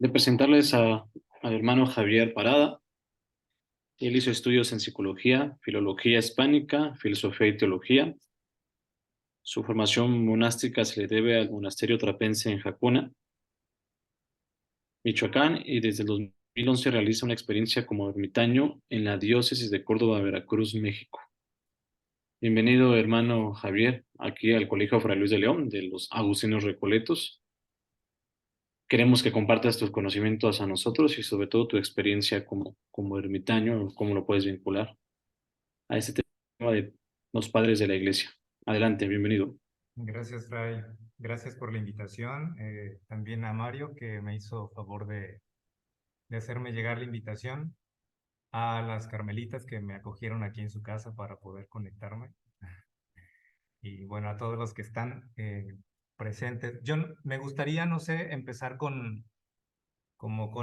de presentarles al hermano Javier Parada. Él hizo estudios en psicología, filología hispánica, filosofía y teología. Su formación monástica se le debe al monasterio trapense en Jacona, Michoacán, y desde el 2011 realiza una experiencia como ermitaño en la diócesis de Córdoba, Veracruz, México. Bienvenido, hermano Javier, aquí al Colegio Fray Luis de León de los Agustinos Recoletos. Queremos que compartas tus conocimientos a nosotros y sobre todo tu experiencia como ermitaño, cómo lo puedes vincular a este tema de los padres de la iglesia. Adelante, bienvenido. Gracias, Fray. Gracias por la invitación. También a Mario, que me hizo favor de hacerme llegar la invitación. A las carmelitas que me acogieron aquí en su casa para poder conectarme. Y bueno, a todos los que están presentes. Me gustaría, no sé, empezar con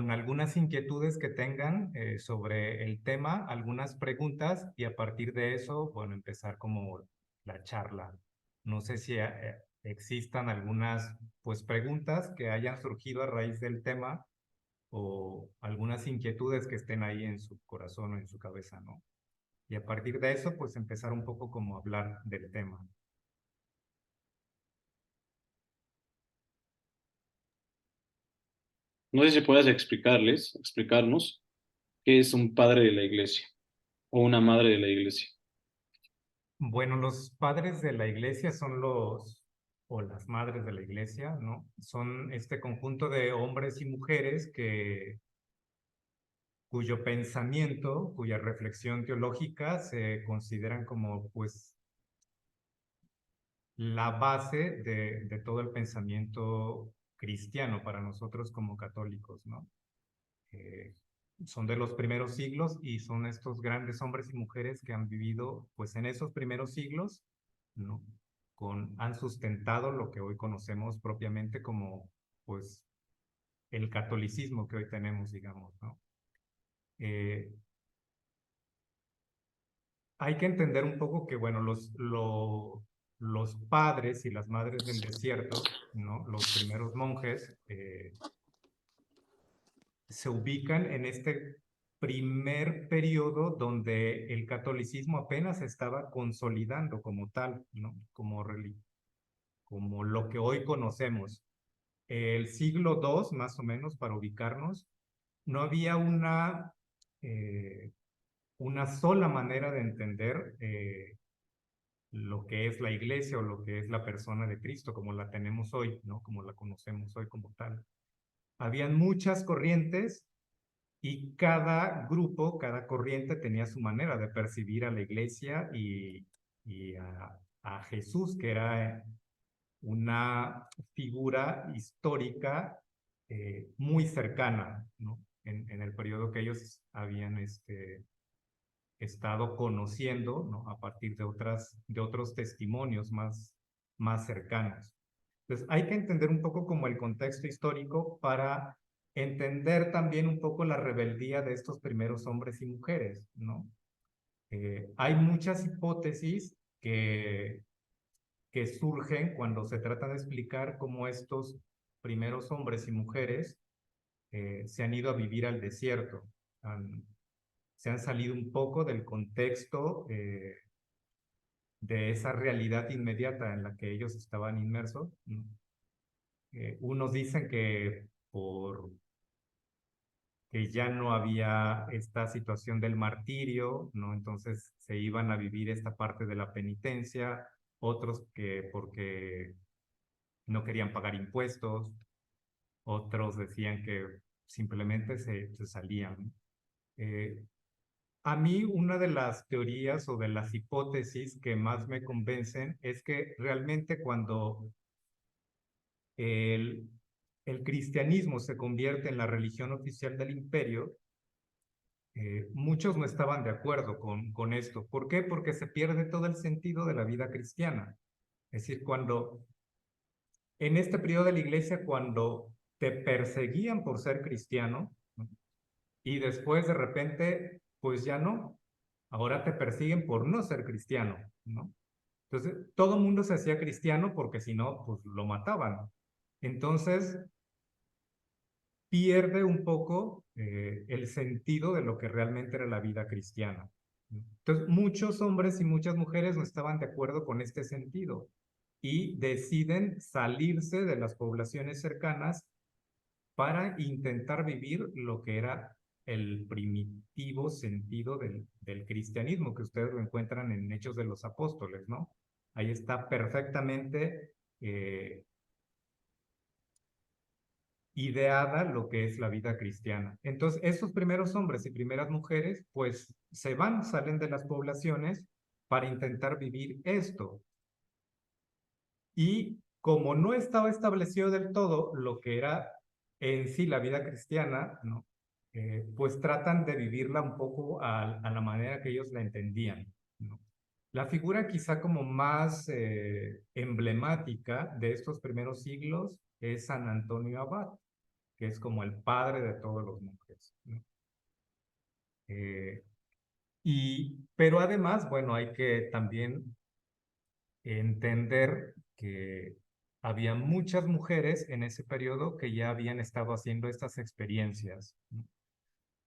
algunas inquietudes que tengan sobre el tema, algunas preguntas, y a partir de eso, bueno, empezar como la charla. No sé si existan algunas, pues, preguntas que hayan surgido a raíz del tema o algunas inquietudes que estén ahí en su corazón o en su cabeza, ¿no? Y a partir de eso, pues, empezar un poco como a hablar del tema. No sé si puedas explicarnos qué es un padre de la iglesia o una madre de la iglesia. Bueno, los padres de la iglesia son o las madres de la iglesia, ¿no? Son este conjunto de hombres y mujeres cuyo pensamiento, cuya reflexión teológica se consideran como, pues, la base de todo el pensamiento cristiano para nosotros como católicos, ¿no? Eh, Son de los primeros siglos y son estos grandes hombres y mujeres que han vivido, pues, en esos primeros siglos, ¿no? Han sustentado lo que hoy conocemos propiamente como, pues, el catolicismo que hoy tenemos, digamos, ¿no? Eh, Hay que entender un poco que, bueno, los padres y las madres del desierto, ¿no? Los primeros monjes, se ubican en este primer periodo donde el catolicismo apenas se estaba consolidando como tal, ¿no? Como lo que hoy conocemos. El siglo II, más o menos, para ubicarnos, no había una sola manera de entender lo que es la iglesia o lo que es la persona de Cristo, como la tenemos hoy, ¿no? Como la conocemos hoy como tal. Habían muchas corrientes y cada grupo, cada corriente tenía su manera de percibir a la iglesia y a Jesús, que era una figura histórica muy cercana, ¿no? En el periodo que ellos habían estado conociendo, ¿no? A partir de otros testimonios más cercanos. Entonces, hay que entender un poco como el contexto histórico para entender también un poco la rebeldía de estos primeros hombres y mujeres, ¿no? Hay muchas hipótesis que surgen cuando se trata de explicar cómo estos primeros hombres y mujeres se han ido a vivir al desierto, se han salido un poco del contexto de esa realidad inmediata en la que ellos estaban inmersos, ¿no? Unos dicen que ya no había esta situación del martirio, ¿no? Entonces se iban a vivir esta parte de la penitencia, otros que porque no querían pagar impuestos, otros decían que simplemente se salían. Eh, a mí una de las teorías o de las hipótesis que más me convencen es que realmente cuando el, el cristianismo se convierte en la religión oficial del imperio, muchos no estaban de acuerdo con esto. ¿Por qué? Porque se pierde todo el sentido de la vida cristiana. Es decir, en este periodo de la iglesia, cuando te perseguían por ser cristiano, ¿no? Y después de repente, pues ya no. Ahora te persiguen por no ser cristiano, ¿no? Entonces, todo el mundo se hacía cristiano porque si no, pues lo mataban. Entonces, pierde un poco el sentido de lo que realmente era la vida cristiana. Entonces, muchos hombres y muchas mujeres no estaban de acuerdo con este sentido y deciden salirse de las poblaciones cercanas para intentar vivir lo que era el primitivo sentido del cristianismo, que ustedes lo encuentran en Hechos de los Apóstoles, ¿no? Ahí está perfectamente ideada lo que es la vida cristiana. Entonces, estos primeros hombres y primeras mujeres, pues se van, salen de las poblaciones para intentar vivir esto. Y como no estaba establecido del todo lo que era en sí la vida cristiana, ¿no? Pues tratan de vivirla un poco a la manera que ellos la entendían, ¿no? La figura quizá como más emblemática de estos primeros siglos es San Antonio Abad, que es como el padre de todos los monjes, ¿no? Eh, pero además, bueno, hay que también entender que había muchas mujeres en ese periodo que ya habían estado haciendo estas experiencias, ¿no?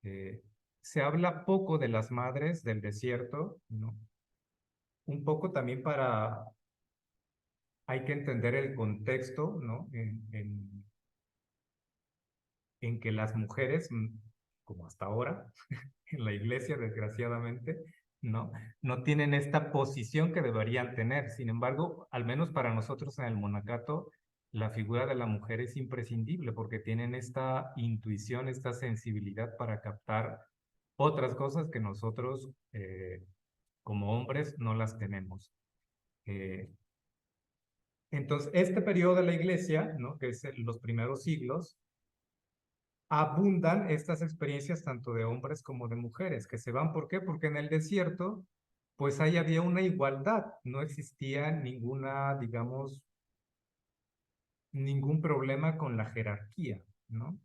Eh, Se habla poco de las madres del desierto, ¿no? Un poco también hay que entender el contexto, ¿no? En que las mujeres, como hasta ahora, en la iglesia, desgraciadamente, ¿no? No tienen esta posición que deberían tener. Sin embargo, al menos para nosotros en el monacato, la figura de la mujer es imprescindible porque tienen esta intuición, esta sensibilidad para captar otras cosas que nosotros como hombres no las tenemos. Eh, entonces, este periodo de la iglesia, ¿no? Que es los primeros siglos, abundan estas experiencias tanto de hombres como de mujeres que se van. ¿Por qué? Porque en el desierto, pues ahí había una igualdad, no existía ninguna, digamos, ningún problema con la jerarquía, ¿no?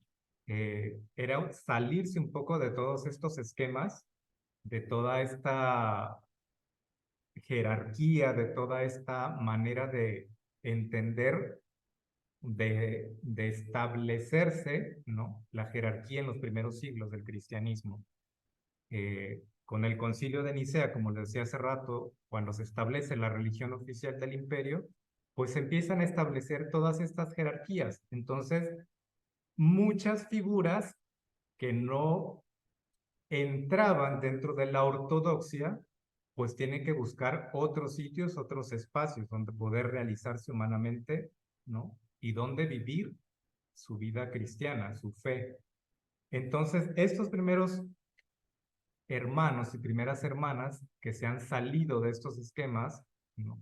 Era salirse un poco de todos estos esquemas, de toda esta jerarquía, de toda esta manera de entender de establecerse, ¿no? La jerarquía en los primeros siglos del cristianismo. Con el concilio de Nicea, como les decía hace rato, cuando se establece la religión oficial del imperio, pues se empiezan a establecer todas estas jerarquías. Entonces, muchas figuras que no entraban dentro de la ortodoxia, pues tienen que buscar otros sitios, otros espacios donde poder realizarse humanamente, ¿no? Y donde vivir su vida cristiana, su fe. Entonces, estos primeros hermanos y primeras hermanas que se han salido de estos esquemas, ¿no?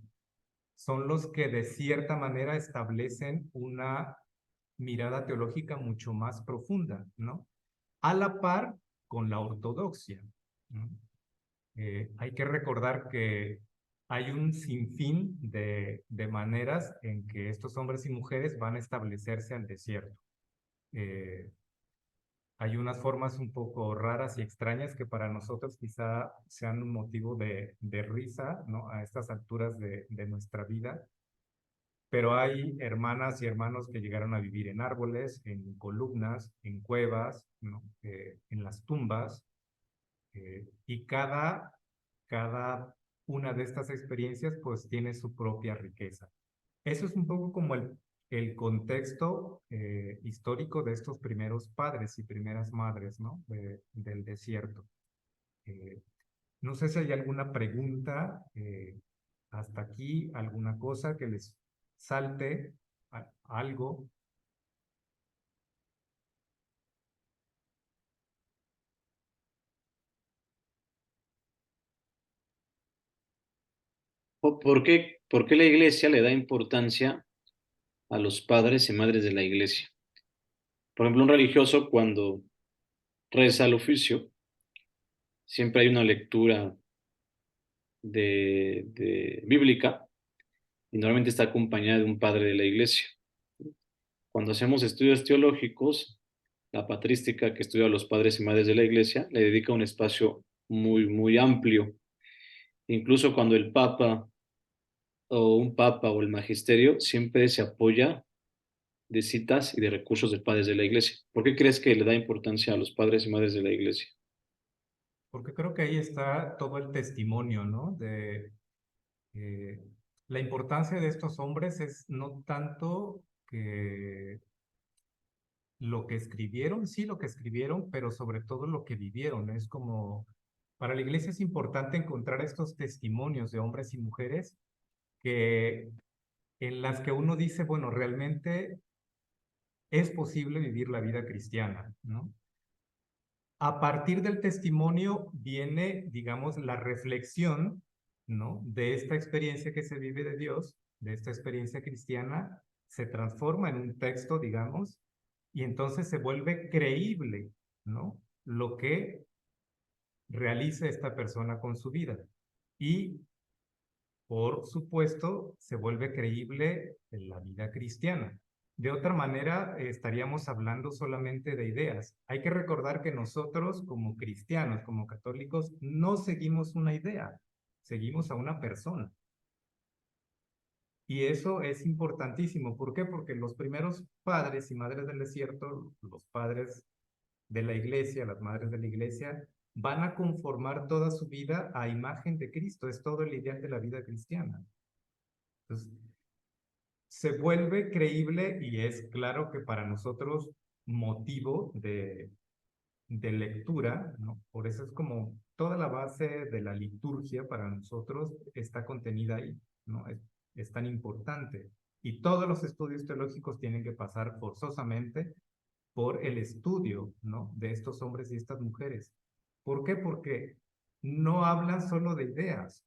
Son los que de cierta manera establecen una mirada teológica mucho más profunda, ¿no? A la par con la ortodoxia, ¿no? Hay que recordar que hay un sinfín de maneras en que estos hombres y mujeres van a establecerse al desierto. Hay unas formas un poco raras y extrañas que para nosotros quizá sean un motivo de risa, ¿no? A estas alturas de nuestra vida. Pero hay hermanas y hermanos que llegaron a vivir en árboles, en columnas, en cuevas, ¿no? En las tumbas. Y cada una de estas experiencias pues tiene su propia riqueza. Eso es un poco como el contexto histórico de estos primeros padres y primeras madres, ¿no? Del desierto. Eh, no sé si hay alguna pregunta hasta aquí, alguna cosa que les salte, algo. Por qué la iglesia le da importancia a los padres y madres de la iglesia? Por ejemplo, un religioso cuando reza el oficio, siempre hay una lectura bíblica y normalmente está acompañada de un padre de la iglesia. Cuando hacemos estudios teológicos, la patrística que estudia a los padres y madres de la iglesia le dedica un espacio muy, muy amplio. Incluso cuando el papa o un papa o el magisterio siempre se apoya de citas y de recursos de padres de la iglesia. ¿Por qué crees que le da importancia a los padres y madres de la iglesia? Porque creo que ahí está todo el testimonio, ¿no? De eh, la importancia de estos hombres es no tanto que lo que escribieron, sí lo que escribieron, pero sobre todo lo que vivieron. Es como, para la iglesia es importante encontrar estos testimonios de hombres y mujeres que en las que uno dice, bueno, realmente es posible vivir la vida cristiana, ¿no? A partir del testimonio viene, digamos, la reflexión, ¿no? De esta experiencia que se vive de Dios, de esta experiencia cristiana, se transforma en un texto, digamos, y entonces se vuelve creíble, ¿no? Lo que realiza esta persona con su vida. Y, por supuesto, se vuelve creíble en la vida cristiana. De otra manera, estaríamos hablando solamente de ideas. Hay que recordar que nosotros, como cristianos, como católicos, no seguimos una idea, seguimos a una persona. Y eso es importantísimo. ¿Por qué? Porque los primeros padres y madres del desierto, los padres de la iglesia, las madres de la iglesia, van a conformar toda su vida a imagen de Cristo. Es todo el ideal de la vida cristiana. Entonces, se vuelve creíble y es claro que para nosotros motivo de lectura, ¿no? Por eso es como toda la base de la liturgia para nosotros está contenida ahí, ¿no? Es tan importante. Y todos los estudios teológicos tienen que pasar forzosamente por el estudio, ¿no? De estos hombres y estas mujeres. ¿Por qué? Porque no hablan solo de ideas,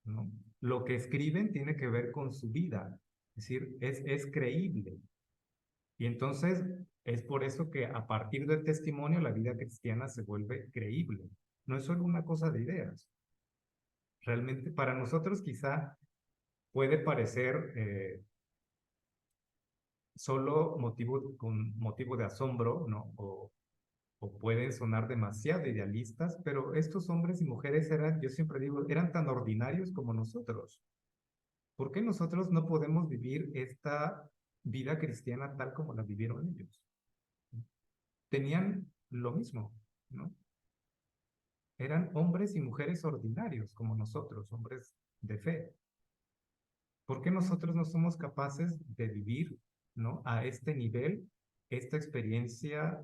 ¿no? Lo que escriben tiene que ver con su vida, es decir, es creíble. Y entonces es por eso que a partir del testimonio la vida cristiana se vuelve creíble. No es solo una cosa de ideas. Realmente para nosotros quizá puede parecer solo con motivo de asombro, ¿no? O pueden sonar demasiado idealistas, pero estos hombres y mujeres eran, yo siempre digo, eran tan ordinarios como nosotros. ¿Por qué nosotros no podemos vivir esta vida cristiana tal como la vivieron ellos? Tenían lo mismo, ¿no? Eran hombres y mujeres ordinarios como nosotros, hombres de fe. ¿Por qué nosotros no somos capaces de vivir, ¿no? A este nivel, esta experiencia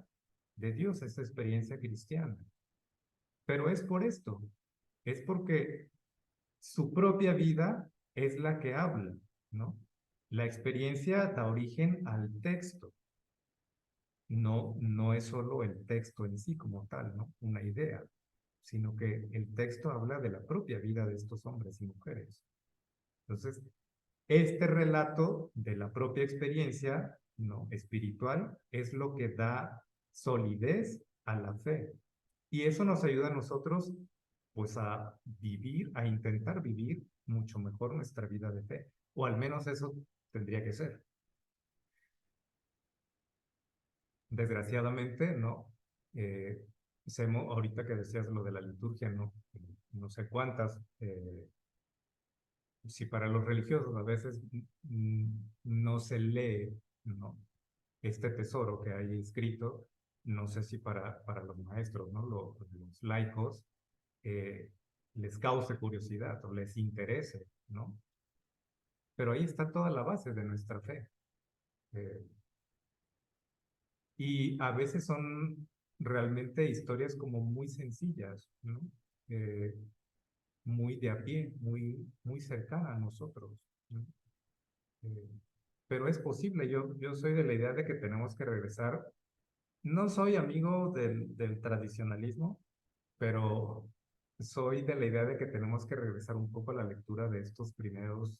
de Dios, esta experiencia cristiana? Pero es por esto, es porque su propia vida es la que habla, ¿no? La experiencia da origen al texto. No es solo el texto en sí como tal, ¿no? Una idea, sino que el texto habla de la propia vida de estos hombres y mujeres. Entonces, este relato de la propia experiencia, ¿no? Espiritual es lo que da solidez a la fe. Y eso nos ayuda a nosotros, pues, a vivir, a intentar vivir mucho mejor nuestra vida de fe. O al menos eso tendría que ser. Desgraciadamente, no. Eh, ahorita que decías lo de la liturgia, no, no sé cuántas, si para los religiosos a veces no se lee, ¿no? Este tesoro que hay escrito, no sé si para los maestros, ¿no? Los laicos, eh, les cause curiosidad o les interese, ¿no? Pero ahí está toda la base de nuestra fe. Eh, Y a veces son realmente historias como muy sencillas, ¿no? Eh, muy de a pie, muy cercana a nosotros, ¿no? Eh, pero es posible, yo soy de la idea de que tenemos que regresar. No soy amigo del tradicionalismo, pero soy de la idea de que tenemos que regresar un poco a la lectura de estos primeros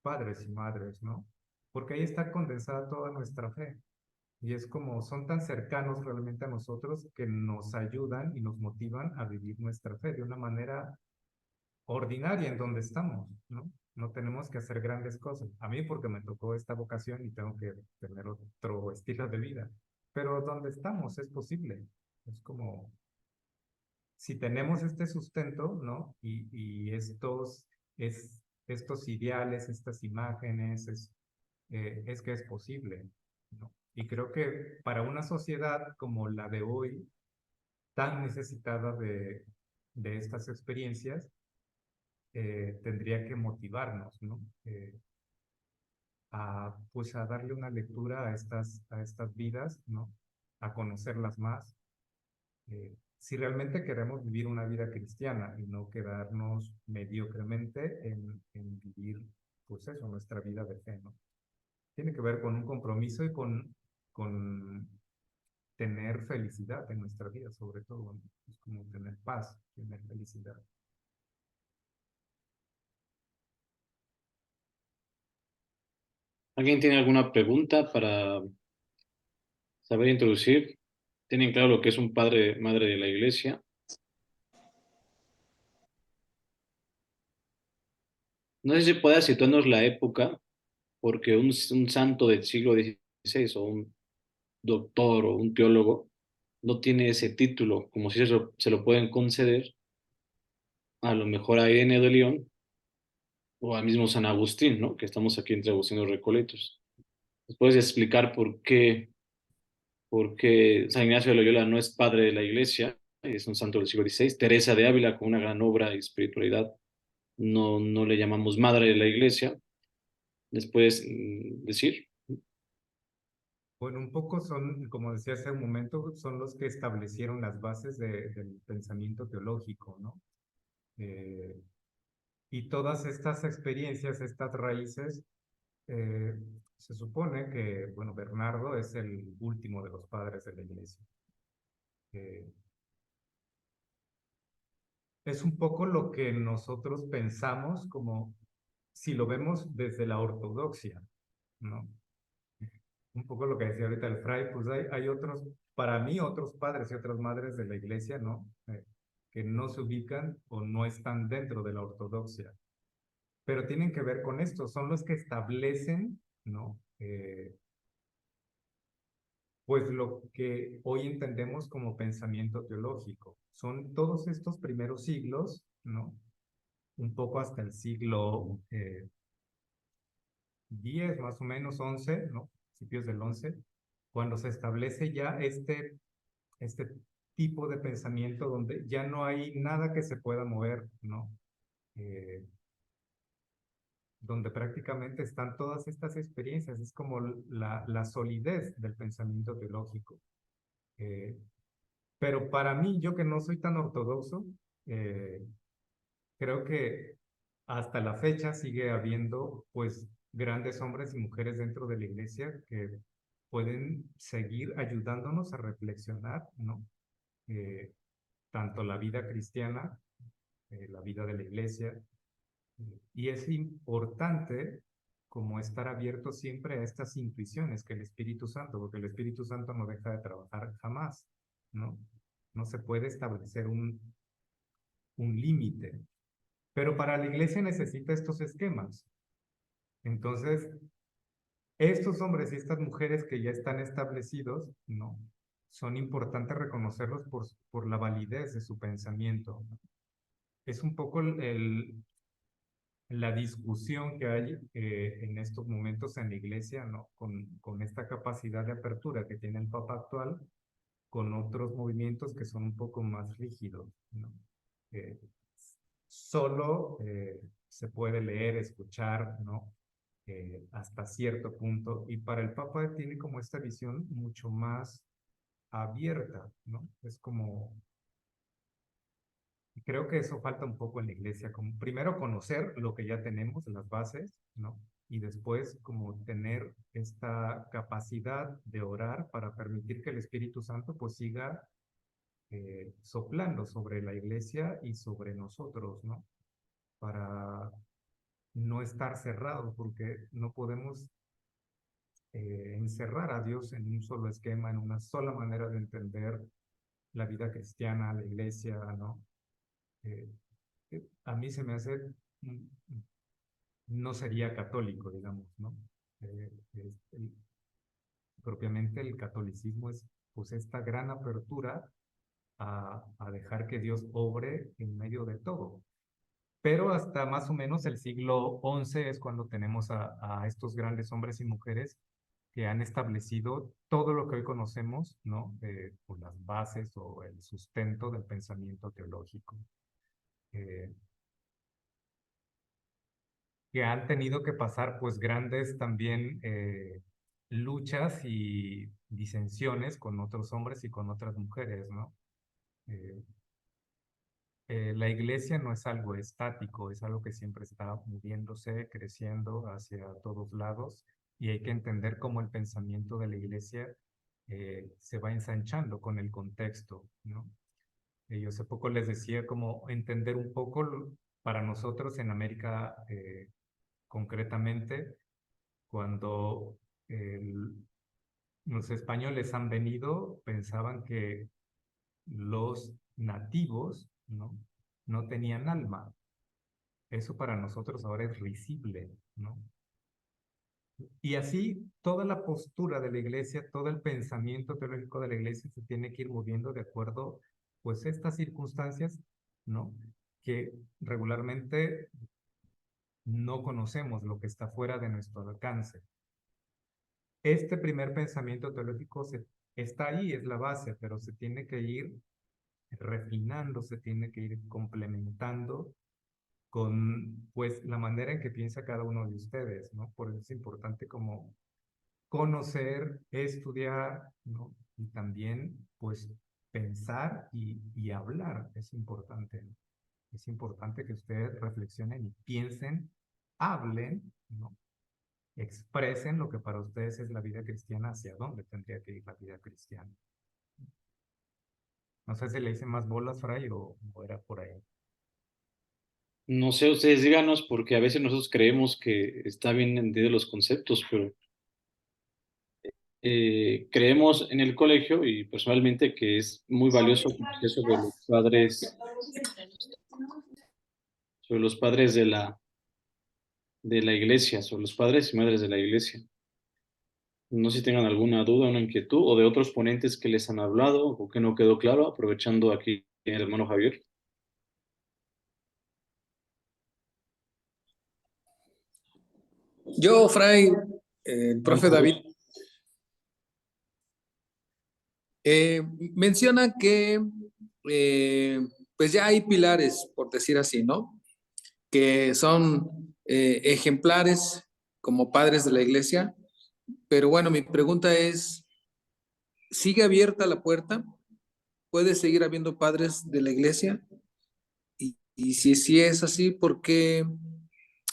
padres y madres, ¿no? Porque ahí está condensada toda nuestra fe. Y es como son tan cercanos realmente a nosotros que nos ayudan y nos motivan a vivir nuestra fe de una manera ordinaria en donde estamos, ¿no? No tenemos que hacer grandes cosas. A mí porque me tocó esta vocación y tengo que tener otro estilo de vida. Pero donde estamos es posible. Es como si tenemos este sustento, ¿no? Y estos ideales, estas imágenes, es que es posible. ¿no? Y creo que para una sociedad como la de hoy, tan necesitada de estas experiencias, tendría que motivarnos, ¿no? Pues a darle una lectura a estas vidas, ¿no? A conocerlas más. Si realmente queremos vivir una vida cristiana y no quedarnos mediocremente en vivir, pues eso, nuestra vida de fe, ¿no? Tiene que ver con un compromiso y con tener felicidad en nuestra vida, sobre todo, ¿no? Es como tener paz, tener felicidad. ¿Alguien tiene alguna pregunta para saber introducir? ¿Tienen claro lo que es un padre, madre de la iglesia? No sé si pueda situarnos la época, porque un santo del siglo XVI o un doctor o un teólogo no tiene ese título, como si se lo pueden conceder a lo mejor a Ireneo de León o al mismo San Agustín, ¿no? Que estamos aquí entre Agustín y los Recoletos. ¿Nos puedes explicar por qué San Ignacio de Loyola no es padre de la iglesia? Es un santo del siglo XVI. Teresa de Ávila, con una gran obra y espiritualidad, no le llamamos madre de la iglesia. Después, decir. Bueno, un poco son, como decía hace un momento, son los que establecieron las bases del pensamiento teológico, ¿no? Eh, y todas estas experiencias, estas raíces, eh, se supone que, bueno, Bernardo es el último de los padres de la iglesia. Eh, es un poco lo que nosotros pensamos como si lo vemos desde la ortodoxia, ¿no? Un poco lo que decía ahorita el fray, pues hay otros, para mí, otros padres y otras madres de la iglesia, ¿no? Que no se ubican o no están dentro de la ortodoxia, pero tienen que ver con esto, son los que establecen, ¿no? Pues lo que hoy entendemos como pensamiento teológico. Son todos estos primeros siglos, ¿no? Un poco hasta el siglo X, más o menos 11, ¿no? Principios del 11, cuando se establece ya este tipo de pensamiento donde ya no hay nada que se pueda mover, ¿no? Eh, donde prácticamente están todas estas experiencias, es como la solidez del pensamiento teológico. Eh, pero para mí, yo que no soy tan ortodoxo, eh, creo que hasta la fecha sigue habiendo pues grandes hombres y mujeres dentro de la iglesia que pueden seguir ayudándonos a reflexionar, ¿no? Eh, tanto la vida cristiana, la vida de la iglesia, y es importante como estar abierto siempre a estas intuiciones que el Espíritu Santo, porque el Espíritu Santo no deja de trabajar jamás, ¿no? No se puede establecer un límite, pero para la iglesia necesita estos esquemas. Entonces, estos hombres y estas mujeres que ya están establecidos, ¿no? Son importantes reconocerlos por la validez de su pensamiento. Es un poco la discusión que hay en estos momentos en la iglesia, ¿no? Con esta capacidad de apertura que tiene el Papa actual, con otros movimientos que son un poco más rígidos, ¿no? Eh, solo se puede leer, escuchar, ¿no? Hasta cierto punto, y para el Papa tiene como esta visión mucho más abierta, ¿no? Es como y creo que eso falta un poco en la iglesia, como primero conocer lo que ya tenemos, las bases, ¿no? Y después como tener esta capacidad de orar para permitir que el Espíritu Santo pues siga soplando sobre la iglesia y sobre nosotros, ¿no? Para no estar cerrados, porque no podemos encerrar a Dios en un solo esquema, en una sola manera de entender la vida cristiana, la iglesia, ¿no? Eh, a mí se me hace, mm, no sería católico, digamos, ¿no? Eh, el- propiamente el catolicismo es pues esta gran apertura a dejar que Dios obre en medio de todo. Pero hasta más o menos el siglo XI es cuando tenemos a estos grandes hombres y mujeres que han establecido todo lo que hoy conocemos, ¿no? Por las bases o el sustento del pensamiento teológico. Eh, que han tenido que pasar pues grandes también luchas y disensiones con otros hombres y con otras mujeres, ¿no? Eh, la iglesia no es algo estático, es algo que siempre está moviéndose, creciendo hacia todos lados, y hay que entender cómo el pensamiento de la iglesia se va ensanchando con el contexto, ¿no? Yo hace poco les decía cómo entender un poco para nosotros en América concretamente, cuando el- los españoles han venido, pensaban que los nativos, ¿no? No tenían alma. Eso para nosotros ahora es risible, ¿no? Y así toda la postura de la iglesia, todo el pensamiento teológico de la iglesia se tiene que ir moviendo de acuerdo, pues, a estas circunstancias, ¿no? Que regularmente no conocemos lo que está fuera de nuestro alcance. Este primer pensamiento teológico está ahí, es la base, pero se tiene que ir refinando, se tiene que ir complementando con pues la manera en que piensa cada uno de ustedes, ¿no? Por eso es importante como conocer, estudiar, ¿no? Y también pues pensar y hablar, es importante, ¿no? Es importante que ustedes reflexionen y piensen, hablen, ¿no? Expresen lo que para ustedes es la vida cristiana, hacia dónde tendría que ir la vida cristiana. No sé si le hice más bolas, Fray, o era por ahí. No sé, ustedes díganos, porque a veces nosotros creemos que está bien entendido los conceptos, pero creemos en el colegio y personalmente que es muy valioso conocer sobre los padres de la iglesia, sobre los padres y madres de la iglesia. No sé si tengan alguna duda, una inquietud o de otros ponentes que les han hablado o que no quedó claro, aprovechando aquí el hermano Javier. Yo, Fray, el Hermano profe Javier. David, eh, menciona que pues ya hay pilares, por decir así, ¿no? Que son ejemplares como padres de la iglesia, pero bueno, mi pregunta es, ¿sigue abierta la puerta? ¿Puede seguir habiendo padres de la iglesia? Y si es así, ¿por qué?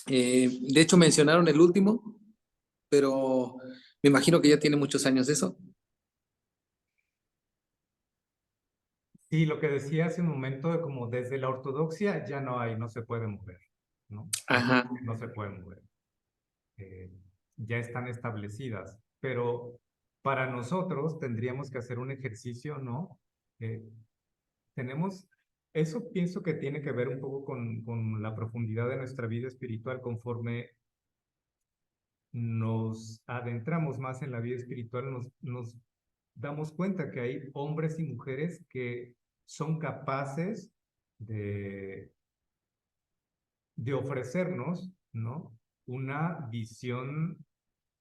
De hecho, mencionaron el último, pero me imagino que ya tiene muchos años de eso. Sí, lo que decía hace un momento de como desde la ortodoxia ya no hay, no se puede mover, ¿no? Ajá. No se puede mover. Eh, ya están establecidas, pero para nosotros tendríamos que hacer un ejercicio, ¿no? Eh, tenemos, eso pienso que tiene que ver un poco con la profundidad de nuestra vida espiritual conforme nos adentramos más en la vida espiritual, nos damos cuenta que hay hombres y mujeres que son capaces de, de ofrecernos, ¿no? Una visión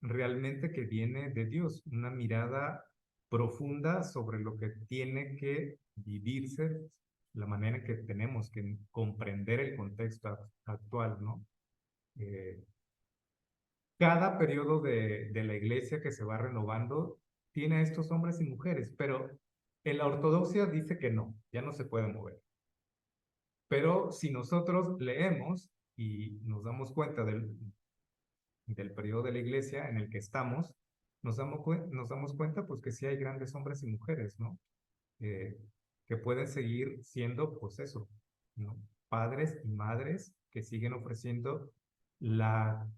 realmente que viene de Dios, una mirada profunda sobre lo que tiene que vivirse, la manera en que tenemos que comprender el contexto actual, ¿no? Eh, cada periodo de la iglesia que se va renovando tiene a estos hombres y mujeres, pero en la ortodoxia dice que no, ya no se puede mover. Pero si nosotros leemos y nos damos cuenta del periodo de la iglesia en el que estamos, nos damos cuenta pues que sí hay grandes hombres y mujeres, ¿no? Eh, que pueden seguir siendo, pues eso, ¿no? Padres y madres que siguen ofreciendo la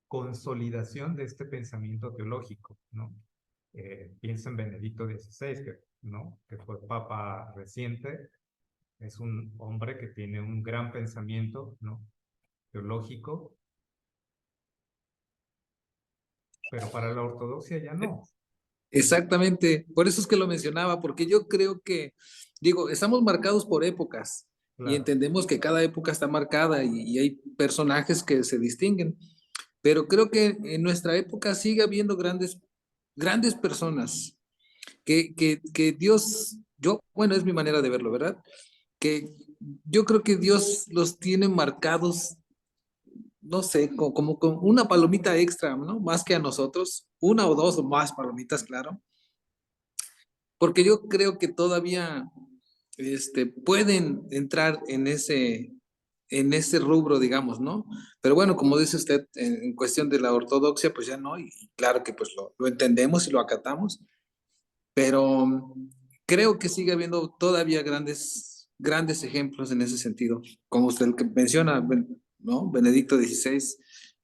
consolidación de este pensamiento teológico, ¿no? Pienso en Benedicto XVI, ¿no? Que fue papa reciente, es un hombre que tiene un gran pensamiento, ¿no? Teológico, pero para la ortodoxia ya no. Exactamente, por eso es que lo mencionaba, porque yo creo que, digo, estamos marcados por épocas y Claro, entendemos que cada época está marcada y hay personajes que se distinguen, pero creo que en nuestra época sigue habiendo grandes personas que Dios, bueno, es mi manera de verlo, ¿verdad? Que yo creo que Dios los tiene marcados, no sé, como con una palomita extra, ¿no? Más que a nosotros, una o dos o más palomitas, claro, porque yo creo que todavía pueden entrar en ese rubro, digamos, ¿no? Pero bueno, como dice usted, en cuestión de la ortodoxia, pues ya no, y claro que pues lo entendemos y lo acatamos, pero creo que sigue habiendo todavía grandes ejemplos en ese sentido. Como usted el que menciona, ¿no? Benedicto XVI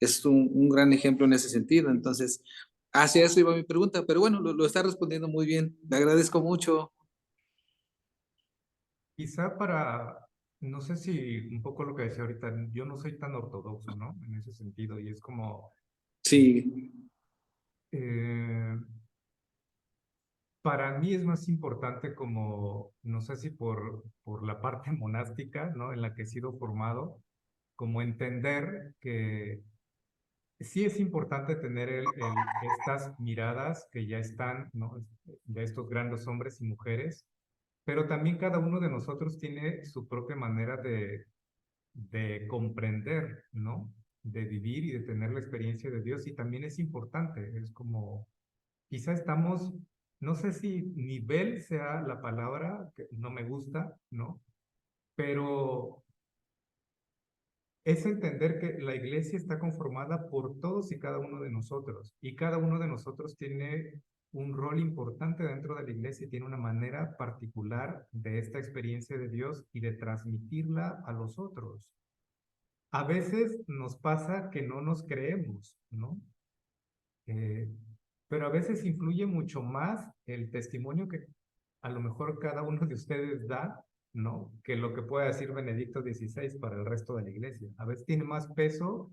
es un gran ejemplo en ese sentido. Entonces, hacia eso iba mi pregunta, pero bueno, lo está respondiendo muy bien. Le agradezco mucho. Quizá no sé si un poco lo que decía ahorita, yo no soy tan ortodoxo, ¿no? En ese sentido, y es como, Sí, eh, para mí es más importante como, no sé si por la parte monástica, ¿no? En la que he sido formado, como entender que sí es importante tener estas miradas que ya están, ¿no? De estos grandes hombres y mujeres, pero también cada uno de nosotros tiene su propia manera de comprender, ¿no? De vivir y de tener la experiencia de Dios, y también es importante, es como, quizá estamos, no sé si nivel sea la palabra, que no me gusta, ¿no? Pero es entender que la iglesia está conformada por todos y cada uno de nosotros, y cada uno de nosotros tiene un rol importante dentro de la iglesia y tiene una manera particular de esta experiencia de Dios y de transmitirla a los otros. A veces nos pasa que no nos creemos, ¿no? Eh, pero a veces influye mucho más el testimonio que a lo mejor cada uno de ustedes da, ¿no? Que lo que pueda decir Benedicto XVI para el resto de la iglesia. A veces tiene más peso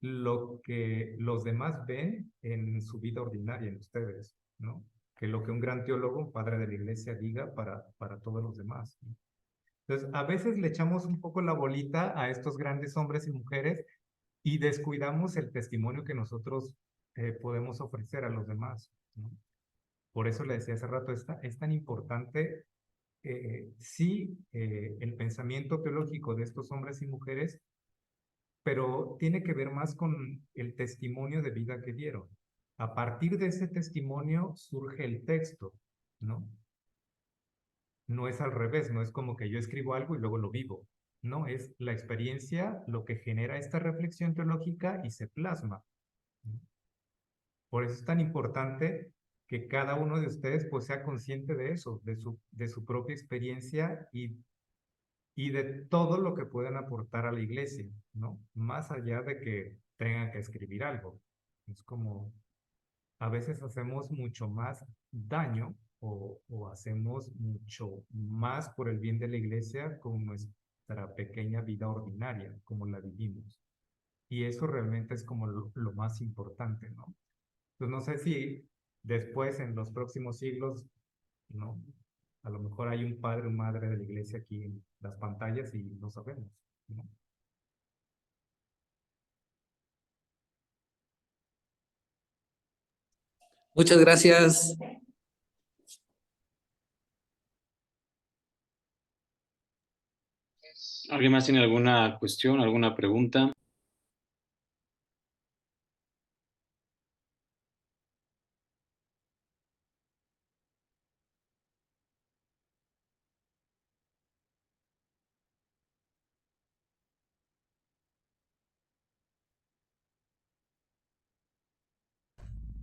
lo que los demás ven en su vida ordinaria, en ustedes, ¿no? Que lo que un gran teólogo, un padre de la iglesia diga para todos los demás, ¿no? Entonces, a veces le echamos un poco la bolita a estos grandes hombres y mujeres y descuidamos el testimonio que nosotros podemos ofrecer a los demás, ¿no? Por eso le decía hace rato, es tan importante, sí, el pensamiento teológico de estos hombres y mujeres, pero tiene que ver más con el testimonio de vida que dieron. A partir de ese testimonio surge el texto, ¿no? No es al revés, no es como que yo escribo algo y luego lo vivo. No, es la experiencia lo que genera esta reflexión teológica y se plasma. Por eso es tan importante que cada uno de ustedes pues sea consciente de eso, de su propia experiencia y de todo lo que pueden aportar a la iglesia, ¿no? Más allá de que tengan que escribir algo. Es como a veces hacemos mucho más daño o hacemos mucho más por el bien de la iglesia con nuestra pequeña vida ordinaria, como la vivimos. Y eso realmente es como lo más importante, ¿no? Entonces no sé si después en los próximos siglos, ¿no? A lo mejor hay un padre o madre de la iglesia aquí en las pantallas y no sabemos, ¿no? muchas gracias. ¿Alguien más tiene alguna cuestión, alguna pregunta?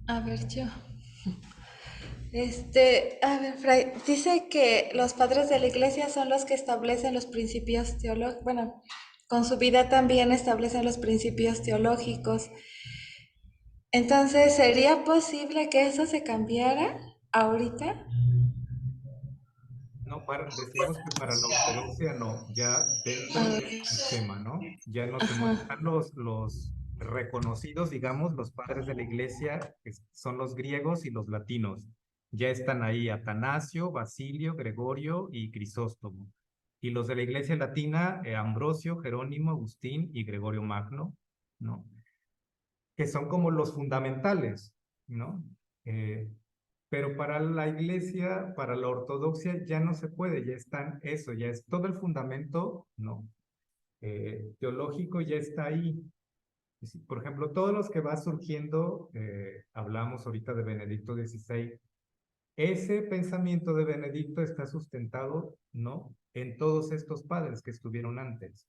A ver, yo. A ver, Fray, dice que los padres de la iglesia son los que establecen los principios teológicos, bueno, con su vida también establecen los principios teológicos. Entonces, ¿sería posible que eso se cambiara ahorita? No, decimos que para la ortodoxia no, ya dentro Ah, del sistema, ¿no? Ya no ajá. están los reconocidos, digamos, los padres de la iglesia, que son los griegos y los latinos. Ya están ahí Atanasio, Basilio, Gregorio y Crisóstomo. Y los de la iglesia latina, Ambrosio, Jerónimo, Agustín y Gregorio Magno, ¿no? que son como los fundamentales, ¿no? Pero para la iglesia, para la ortodoxia, ya no se puede, ya están eso, ya es todo el fundamento, ¿no? Teológico ya está ahí. Por ejemplo, todos los que va surgiendo, hablamos ahorita de Benedicto XVI, ese pensamiento de Benedicto está sustentado, ¿no? En todos estos padres que estuvieron antes,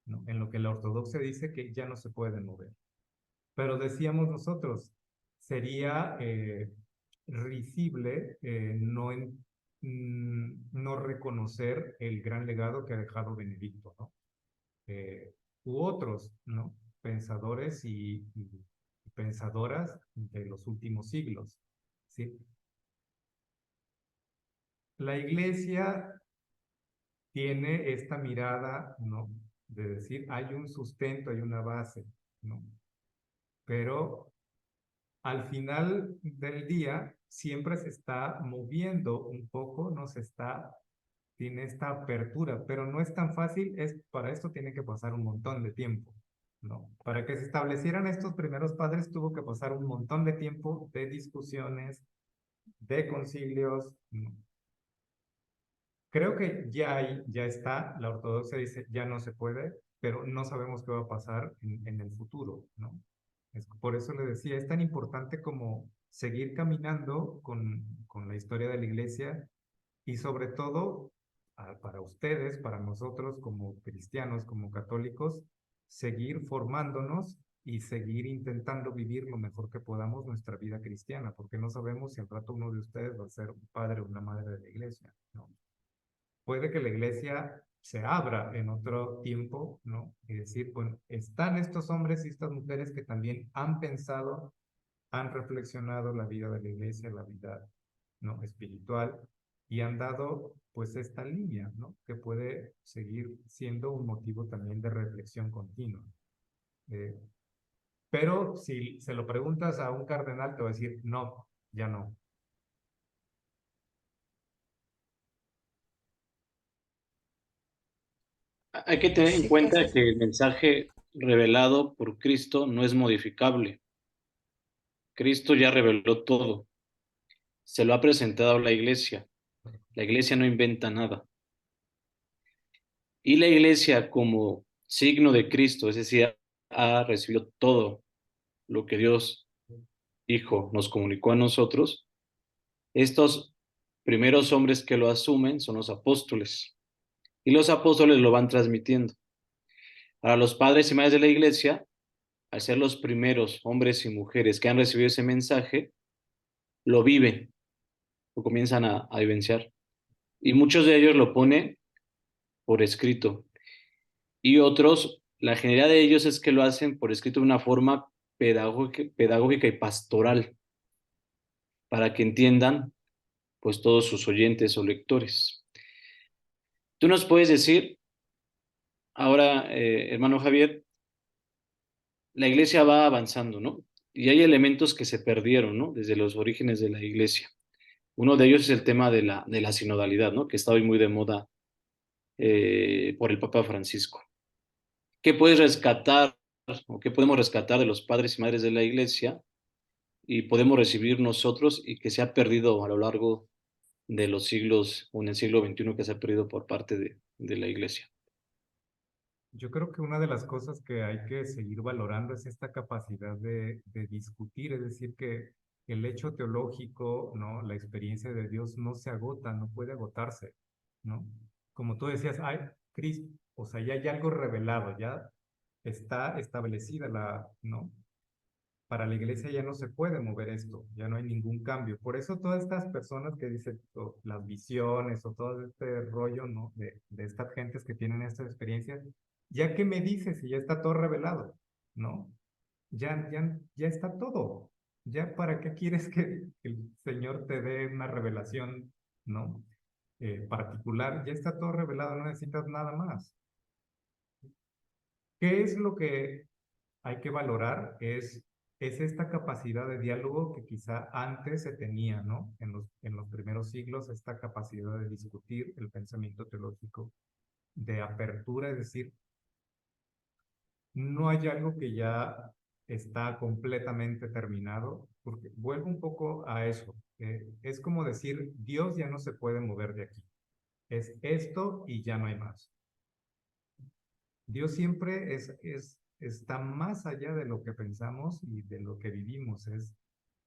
¿no? En lo que la ortodoxia dice que ya no se pueden mover. Pero decíamos nosotros, sería risible no reconocer el gran legado que ha dejado Benedicto, ¿no? U otros, ¿no? Pensadores y pensadoras de los últimos siglos, ¿sí? La iglesia tiene esta mirada, ¿no? De decir, hay un sustento, hay una base, ¿no? Pero al final del día siempre se está moviendo un poco, no se está, tiene esta apertura, pero no es tan fácil, para esto tiene que pasar un montón de tiempo, ¿no? Para que se establecieran estos primeros padres tuvo que pasar un montón de tiempo de discusiones, de concilios, ¿no? Creo que ya está, la ortodoxia dice ya no se puede, pero no sabemos qué va a pasar en el futuro, ¿no? Por eso le decía, es tan importante como seguir caminando con la historia de la iglesia y sobre todo para ustedes, para nosotros como cristianos, como católicos, seguir formándonos y seguir intentando vivir lo mejor que podamos nuestra vida cristiana, porque no sabemos si al rato uno de ustedes va a ser un padre o una madre de la iglesia, ¿no? Puede que la iglesia se abra en otro tiempo, ¿no? Y decir, bueno, están estos hombres y estas mujeres que también han pensado, han reflexionado la vida de la iglesia, la vida, ¿no? Espiritual, y han dado, pues, esta línea, ¿no? Que puede seguir siendo un motivo también de reflexión continua. Pero si se lo preguntas a un cardenal, te va a decir, no, ya no. Hay que tener en Sí, pues cuenta es. que el mensaje revelado por Cristo no es modificable. Cristo ya reveló todo, se lo ha presentado a la iglesia. La iglesia no inventa nada. Y la iglesia como signo de Cristo, es decir, ha recibido todo lo que Dios Hijo nos comunicó a nosotros. Estos primeros hombres que lo asumen son los apóstoles. Y los apóstoles lo van transmitiendo. Para los padres y madres de la iglesia, al ser los primeros hombres y mujeres que han recibido ese mensaje, lo viven, lo comienzan a vivenciar. Y muchos de ellos lo ponen por escrito. Y otros, la generalidad de ellos es que lo hacen por escrito de una forma pedagógica y pastoral, para que entiendan pues todos sus oyentes o lectores. Tú nos puedes decir, ahora, hermano Javier, la iglesia va avanzando, ¿no? Y hay elementos que se perdieron, ¿no? Desde los orígenes de la iglesia. Uno de ellos es el tema de la sinodalidad, ¿no? Que está hoy muy de moda por el Papa Francisco. ¿Qué puedes rescatar o qué podemos rescatar de los padres y madres de la iglesia y podemos recibir nosotros y que se ha perdido a lo largo de los siglos o en el siglo XXI que se ha perdido por parte de la iglesia? Yo creo que una de las cosas que hay que seguir valorando es esta capacidad de discutir, es decir, que el hecho teológico, ¿no? La experiencia de Dios no se agota, no puede agotarse, ¿no? Como tú decías, hay Cristo, o sea, ya hay algo revelado, ya está establecida ¿no? Para la iglesia ya no se puede mover esto, ya no hay ningún cambio. Por eso todas estas personas que dicen las visiones o todo este rollo, ¿no? De estas gentes que tienen estas experiencias, ya que me dices y ya está todo revelado, ¿no? Ya está todo. Ya para qué quieres que el Señor te dé una revelación, ¿no? Particular, ya está todo revelado, no necesitas nada más. ¿Qué es lo que hay que valorar? Es esta capacidad de diálogo que quizá antes se tenía, ¿no? En los primeros siglos, esta capacidad de discutir el pensamiento teológico, de apertura, es decir, no hay algo que ya está completamente terminado, porque vuelvo un poco a eso. Es como decir, Dios ya no se puede mover de aquí. Es esto y ya no hay más. Dios siempre está más allá de lo que pensamos y de lo que vivimos.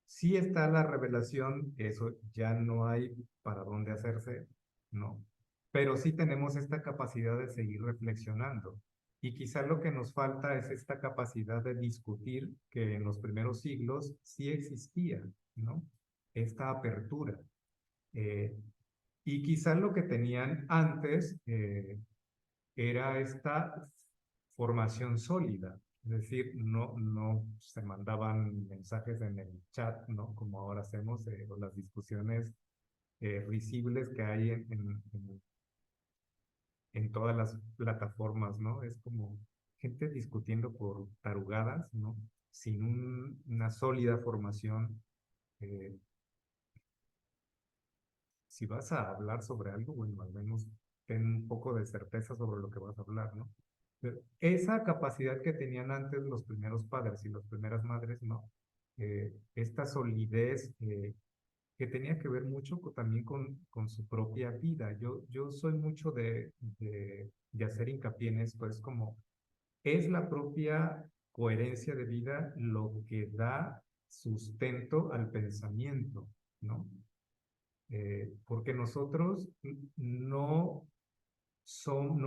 Sí está la revelación, eso ya no hay para dónde hacerse, no. Pero sí tenemos esta capacidad de seguir reflexionando. Y quizá lo que nos falta es esta capacidad de discutir que en los primeros siglos sí existía, ¿no? Esta apertura. Eh, y quizá lo que tenían antes era esta formación sólida. Es decir, no se mandaban mensajes en el chat, ¿no? Como ahora hacemos, o las discusiones risibles que hay en todas las plataformas, ¿no? Es como gente discutiendo por tarugadas, ¿no? Sin una sólida formación. eh, si vas a hablar sobre algo, bueno, al menos ten un poco de certeza sobre lo que vas a hablar, ¿no? Pero esa capacidad que tenían antes los primeros padres y las primeras madres, ¿no? Esta solidez que tenía que ver mucho también con su propia vida. Yo soy mucho de hacer hincapié en esto, es como, es la propia coherencia de vida lo que da sustento al pensamiento, ¿no? Porque nosotros no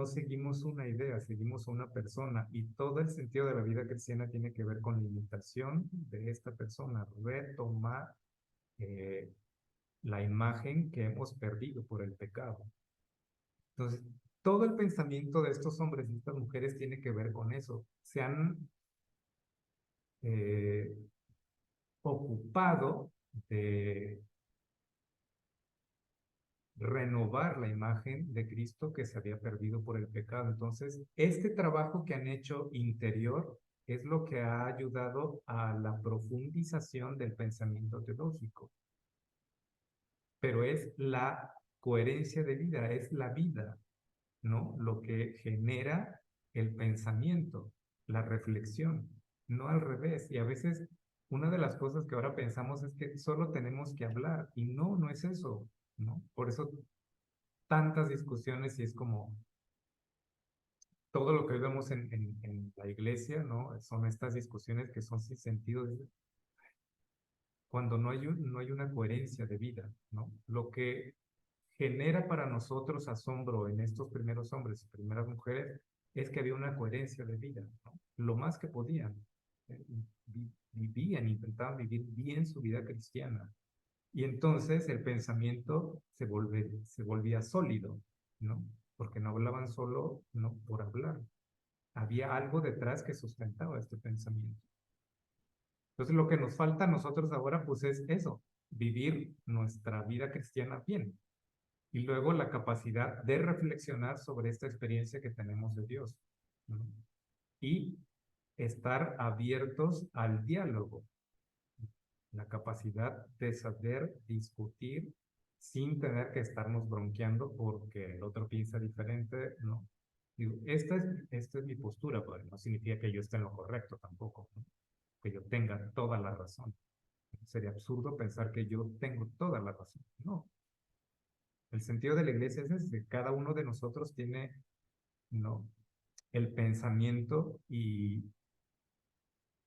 seguimos una idea, seguimos a una persona y todo el sentido de la vida cristiana tiene que ver con la imitación de esta persona, retomar eh, la imagen que hemos perdido por el pecado. Entonces, todo el pensamiento de estos hombres y estas mujeres tiene que ver con eso. Se han eh, ocupado de renovar la imagen de Cristo que se había perdido por el pecado. Entonces, este trabajo que han hecho interior es lo que ha ayudado a la profundización del pensamiento teológico. Pero es la coherencia de vida, es la vida, ¿no? Lo que genera el pensamiento, la reflexión, no al revés. Y a veces una de las cosas que ahora pensamos es que solo tenemos que hablar y no es eso, ¿no? Por eso tantas discusiones y es como todo lo que vemos en la iglesia, ¿no? Son estas discusiones que son sin sentido cuando no hay una coherencia de vida, ¿no? Lo que genera para nosotros asombro en estos primeros hombres y primeras mujeres es que había una coherencia de vida, ¿no? Lo más que podían. eh, Vivían, intentaban vivir bien su vida cristiana. Y entonces el pensamiento se volvía sólido, ¿no? Porque no hablaban solo, no por hablar. Había algo detrás que sustentaba este pensamiento. Entonces lo que nos falta a nosotros ahora pues es eso, vivir nuestra vida cristiana bien. Y luego la capacidad de reflexionar sobre esta experiencia que tenemos de Dios, ¿no? Y estar abiertos al diálogo, la capacidad de saber discutir sin tener que estarnos bronqueando porque el otro piensa diferente, ¿no? Digo, esta es mi postura, pero no significa que yo esté en lo correcto tampoco, ¿no? Que yo tenga toda la razón. Sería absurdo pensar que yo tengo toda la razón. No. El sentido de la iglesia es ese, cada uno de nosotros tiene, ¿no? El pensamiento y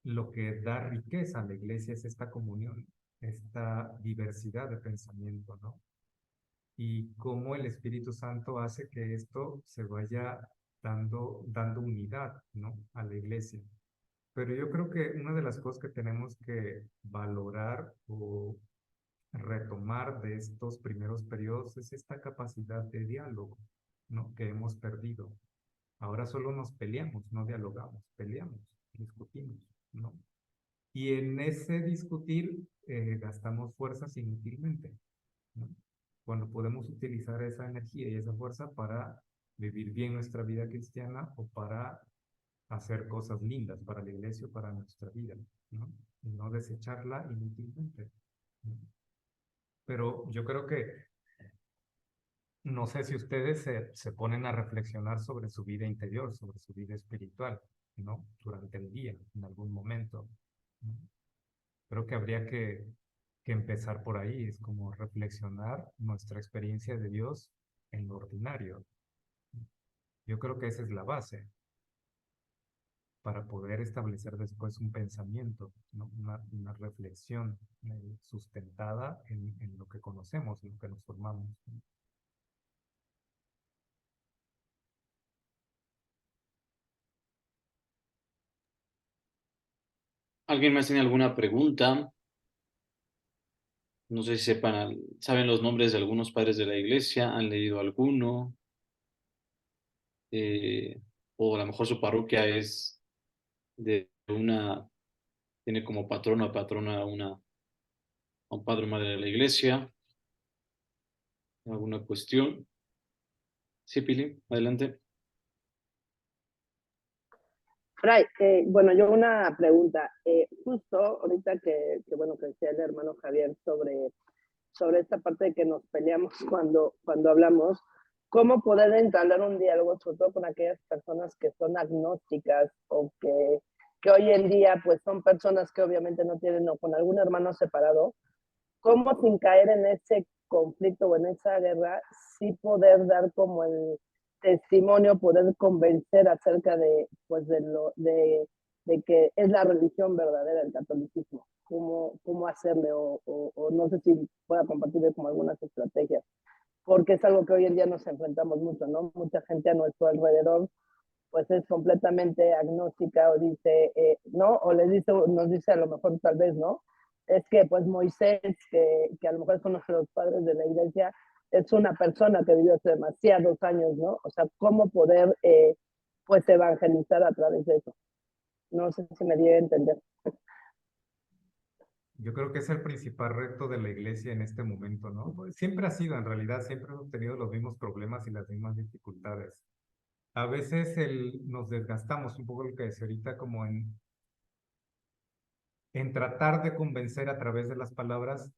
lo que da riqueza a la iglesia es esta comunión, esta diversidad de pensamiento, ¿no? Y cómo el Espíritu Santo hace que esto se vaya dando unidad, ¿no? A la iglesia. Pero yo creo que una de las cosas que tenemos que valorar o retomar de estos primeros periodos es esta capacidad de diálogo, ¿no? Que hemos perdido. Ahora solo nos peleamos, no dialogamos, peleamos, discutimos, ¿no? Y en ese discutir gastamos fuerzas inútilmente, ¿no? Cuando podemos utilizar esa energía y esa fuerza para vivir bien nuestra vida cristiana o para hacer cosas lindas para la iglesia o para nuestra vida, ¿no? Y no desecharla inútilmente, ¿no? Pero yo creo que no sé si ustedes se ponen a reflexionar sobre su vida interior, sobre su vida espiritual. ¿no? Durante el día, en algún momento, ¿no? Creo que habría que empezar por ahí, es como reflexionar nuestra experiencia de Dios en lo ordinario. Yo creo que esa es la base para poder establecer después un pensamiento, ¿no? Una reflexión sustentada en lo que conocemos, en lo que nos formamos, ¿no? ¿Alguien más tiene alguna pregunta? No sé si saben los nombres de algunos padres de la iglesia, han leído alguno, eh, o a lo mejor su parroquia es tiene como patrono o patrona a un padre o madre de la iglesia, alguna cuestión. Sí, Pili, adelante. Fray, bueno, yo una pregunta. Justo ahorita bueno, que decía el hermano Javier sobre esta parte de que nos peleamos cuando hablamos, cómo poder entablar un diálogo, sobre todo con aquellas personas que son agnósticas o que hoy en día pues son personas que obviamente no tienen o con algún hermano separado, cómo sin caer en ese conflicto o en esa guerra, sí poder dar como el testimonio, poder convencer acerca de, pues de que es la religión verdadera, el catolicismo. Cómo hacerle, o no sé si pueda compartirle como algunas estrategias, porque es algo que hoy en día nos enfrentamos mucho, ¿no? Mucha gente a nuestro alrededor pues es completamente agnóstica o dice, no, o les dice, nos dice a lo mejor tal vez, ¿no? Es que pues Moisés, que a lo mejor es uno de los padres de la iglesia, es una persona que vivió hace demasiados años, ¿no? O sea, cómo poder pues evangelizar a través de eso. No sé si me di a entender. Yo creo que es el principal reto de la iglesia en este momento, ¿no? Pues siempre ha sido, en realidad, siempre hemos tenido los mismos problemas y las mismas dificultades. A veces nos desgastamos un poco lo que decía ahorita, como en tratar de convencer a través de las palabras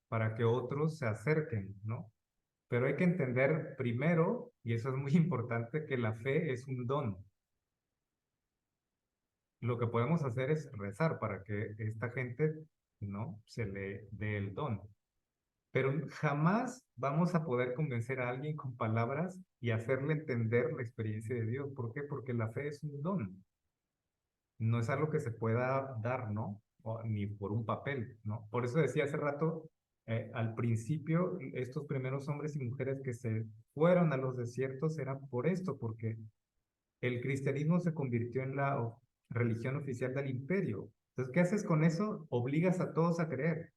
para que otros se acerquen, ¿no? Pero hay que entender primero, y eso es muy importante, que la fe es un don. Lo que podemos hacer es rezar para que esta gente, ¿no?, se le dé el don. Pero jamás vamos a poder convencer a alguien con palabras y hacerle entender la experiencia de Dios. ¿Por qué? Porque la fe es un don. No es algo que se pueda dar, ¿no? Ni por un papel, ¿no? Por eso decía hace rato, al principio, estos primeros hombres y mujeres que se fueron a los desiertos eran por esto, porque el cristianismo se convirtió en la religión oficial del imperio. Entonces, ¿qué haces con eso? Obligas a todos a creer.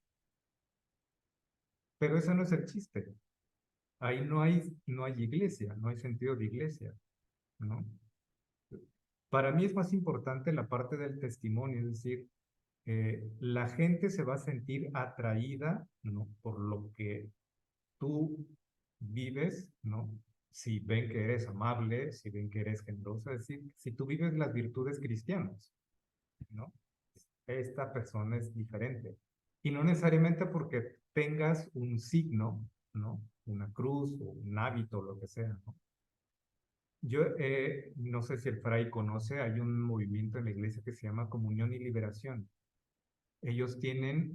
Pero eso no es el chiste. Ahí no hay iglesia, no hay sentido de iglesia, ¿no? Para mí es más importante la parte del testimonio, es decir, la gente se va a sentir atraída, ¿no?, por lo que tú vives, ¿no? Si ven que eres amable, si ven que eres generoso, es decir, si tú vives las virtudes cristianas, ¿no? Esta persona es diferente. Y no necesariamente porque tengas un signo, ¿no? Una cruz o un hábito, lo que sea, ¿no? Yo no sé si el fray conoce, hay un movimiento en la iglesia que se llama Comunión y Liberación. Ellos tienen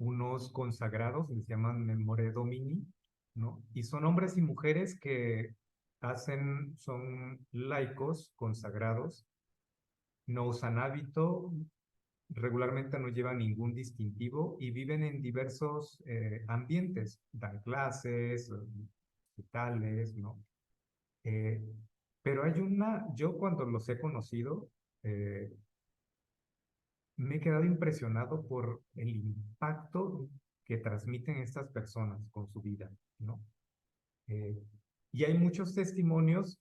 unos consagrados, les llaman Memore Domini, ¿no? Y son hombres y mujeres que son laicos consagrados, no usan hábito, regularmente no llevan ningún distintivo y viven en diversos ambientes, dan clases, hospitales, ¿no? Eh, pero yo cuando los he conocido, eh, me he quedado impresionado por el impacto que transmiten estas personas con su vida, ¿no? Eh, y hay muchos testimonios,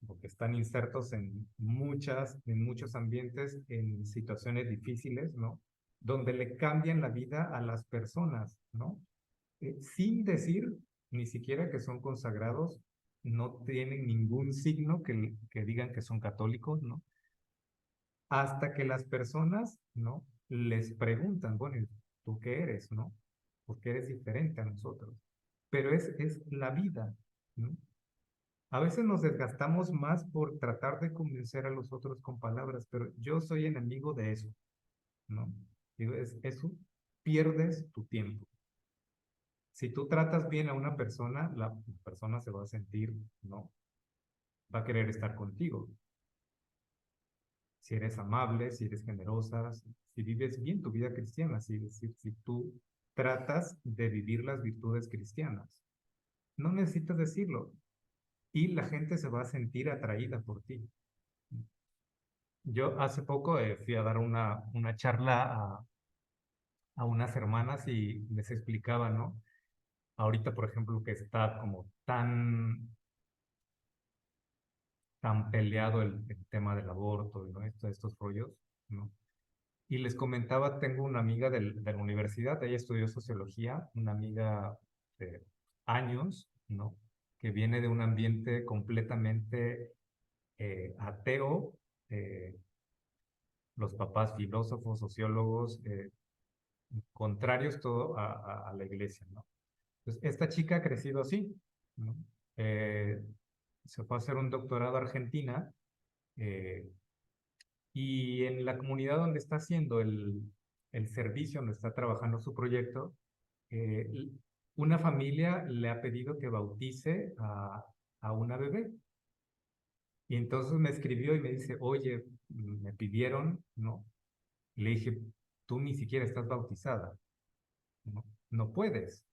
porque están insertos en muchos ambientes, en situaciones difíciles, ¿no? Donde le cambian la vida a las personas, ¿no? Sin decir ni siquiera que son consagrados, no tienen ningún signo que digan que son católicos, ¿no? Hasta que las personas, ¿no?, les preguntan, bueno, ¿tú qué eres, no? ¿Por qué eres diferente a nosotros? Pero es la vida, ¿no? A veces nos desgastamos más por tratar de convencer a los otros con palabras, pero yo soy enemigo de eso, ¿no? Digo, eso pierdes tu tiempo. Si tú tratas bien a una persona, la persona se va a sentir, ¿no? Va a querer estar contigo. Si eres amable, si eres generosa, si vives bien tu vida cristiana, si tú tratas de vivir las virtudes cristianas. No necesitas decirlo. Y la gente se va a sentir atraída por ti. Yo hace poco fui a dar una charla a unas hermanas y les explicaba, ¿no? Ahorita, por ejemplo, que está como tan peleado el tema del aborto, ¿no? Estos rollos, ¿no? Y les comentaba, tengo una amiga de la universidad, ella estudió sociología, una amiga de años, ¿no? Que viene de un ambiente completamente ateo, los papás filósofos, sociólogos, contrarios todo a la iglesia, ¿no? Entonces, esta chica ha crecido así, ¿no? Eh, Se fue a hacer un doctorado a Argentina, eh, y en la comunidad donde está haciendo el servicio, donde está trabajando su proyecto, eh, una familia le ha pedido que bautice a una bebé. Y entonces me escribió y me dice, oye, me pidieron, ¿no? Y le dije, tú ni siquiera estás bautizada, ¿no? No puedes.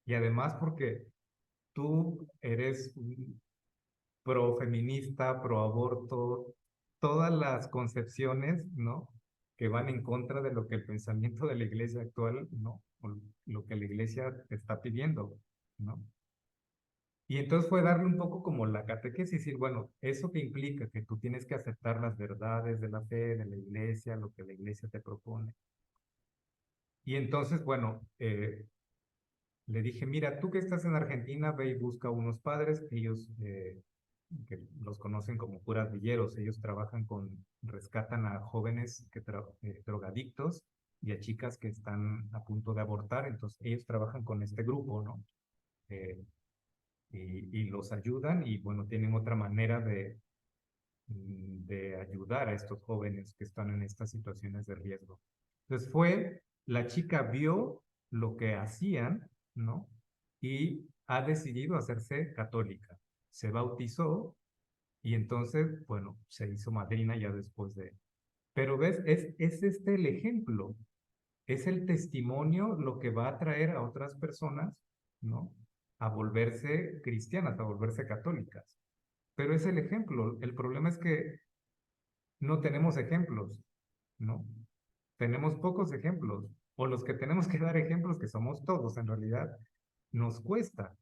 Y además porque tú eres pro feminista, pro aborto, todas las concepciones, ¿no? Que van en contra de lo que el pensamiento de la iglesia actual, ¿no? O lo que la iglesia te está pidiendo, ¿no? Y entonces fue darle un poco como la catequesis, decir, bueno, eso que implica que tú tienes que aceptar las verdades de la fe, de la iglesia, lo que la iglesia te propone. Y entonces, bueno, le dije, mira, tú que estás en Argentina, ve y busca unos padres, ellos que los conocen como curas villeros, ellos trabajan rescatan a jóvenes drogadictos y a chicas que están a punto de abortar, entonces ellos trabajan con este grupo, ¿no? Y los ayudan y bueno, tienen otra manera de ayudar a estos jóvenes que están en estas situaciones de riesgo. Entonces la chica vio lo que hacían, ¿no? Y ha decidido hacerse católica. Se bautizó y entonces, bueno, se hizo madrina ya después de... Pero ves, es este el ejemplo, es el testimonio lo que va a atraer a otras personas, ¿no? A volverse cristianas, a volverse católicas. Pero es el ejemplo. El problema es que no tenemos ejemplos, ¿no? Tenemos pocos ejemplos, o los que tenemos que dar ejemplos, que somos todos en realidad, nos cuesta.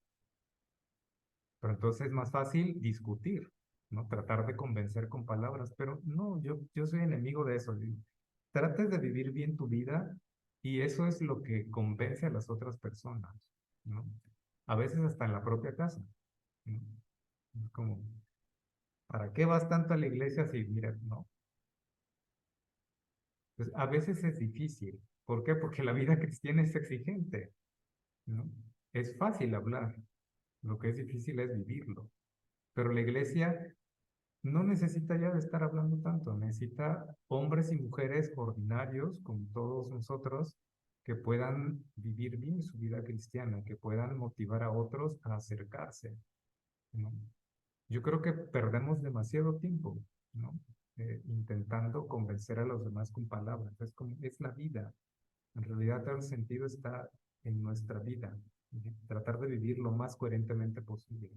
Pero entonces es más fácil discutir, ¿no? Tratar de convencer con palabras, pero no, yo soy enemigo de eso. Trates de vivir bien tu vida y eso es lo que convence a las otras personas, ¿no? A veces hasta en la propia casa, ¿no? Es como, ¿para qué vas tanto a la iglesia si, mira, no? Pues a veces es difícil. ¿Por qué? Porque la vida cristiana es exigente, ¿no? Es fácil hablar, lo que es difícil es vivirlo. Pero la iglesia no necesita ya de estar hablando tanto, necesita hombres y mujeres ordinarios, como todos nosotros, que puedan vivir bien su vida cristiana, que puedan motivar a otros a acercarse, ¿no? Yo creo que perdemos demasiado tiempo, ¿no? Intentando convencer a los demás con palabras. Es la vida. En realidad todo el sentido está en nuestra vida. Tratar de vivir lo más coherentemente posible.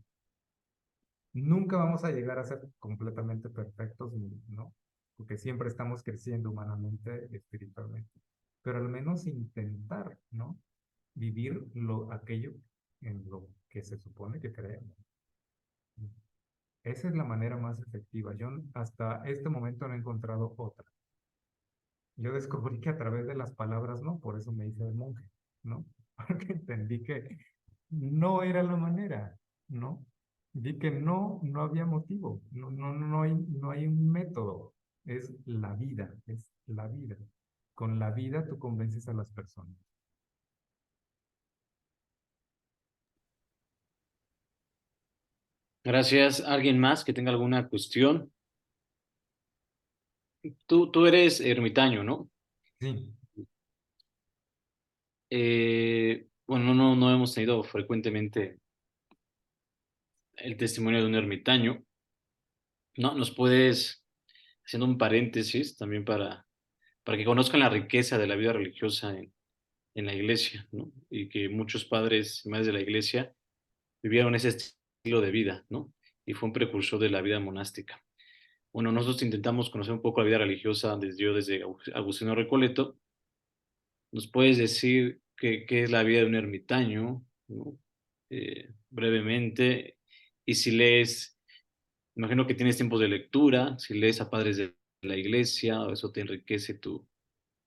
Nunca vamos a llegar a ser completamente perfectos, ¿no? Porque siempre estamos creciendo humanamente, espiritualmente. Pero al menos intentar, ¿no? Vivir aquello en lo que se supone que creemos. Esa es la manera más efectiva. Yo hasta este momento no he encontrado otra. Yo descubrí que a través de las palabras no, por eso me hice el monje, ¿no? Porque entendí que no era la manera, ¿no? Vi que no había motivo, no hay un método, es la vida, es la vida. Con la vida tú convences a las personas. Gracias. ¿Alguien más que tenga alguna cuestión? Tú eres ermitaño, ¿no? Sí, Bueno, no hemos tenido frecuentemente el testimonio de un ermitaño. ¿No? ¿Nos puedes, haciendo un paréntesis también para que conozcan la riqueza de la vida religiosa en la iglesia, ¿no? Y que muchos padres y madres de la iglesia vivieron ese estilo de vida, ¿no? Y fue un precursor de la vida monástica. Bueno, nosotros intentamos conocer un poco la vida religiosa desde Agustino Recoleto. ¿Nos puedes decir qué es la vida de un ermitaño, ¿no? Brevemente, y si lees, imagino que tienes tiempos de lectura, si lees a padres de la iglesia, eso te enriquece tu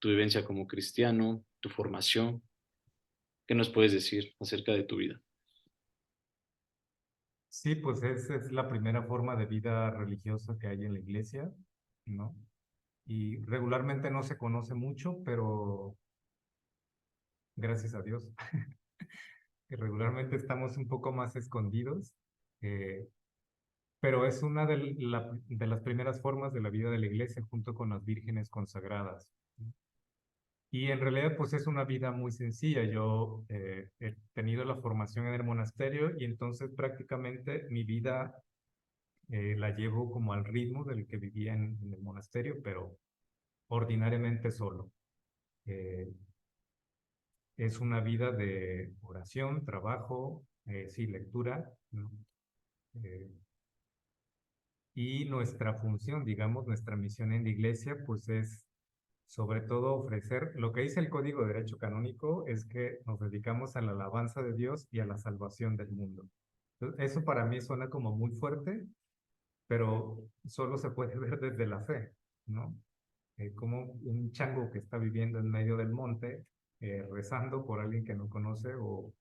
vivencia como cristiano, tu formación. ¿Qué nos puedes decir acerca de tu vida? sí, pues esa es la primera forma de vida religiosa que hay en la iglesia, ¿no? Y regularmente no se conoce mucho, pero gracias a Dios, que regularmente estamos un poco más escondidos, eh, pero es una de las primeras formas de la vida de la iglesia junto con las vírgenes consagradas. Y en realidad pues es una vida muy sencilla. Yo he tenido la formación en el monasterio y entonces prácticamente mi vida la llevo como al ritmo del que vivía en el monasterio, pero ordinariamente solo. Eh, es una vida de oración, trabajo, sí, lectura, ¿no? Eh, y nuestra función, digamos, nuestra misión en la iglesia, pues es sobre todo ofrecer, lo que dice el Código de Derecho Canónico es que nos dedicamos a la alabanza de Dios y a la salvación del mundo. Entonces, eso para mí suena como muy fuerte, pero solo se puede ver desde la fe, ¿no? Como un chango que está viviendo en medio del monte, rezando por alguien que no conoce o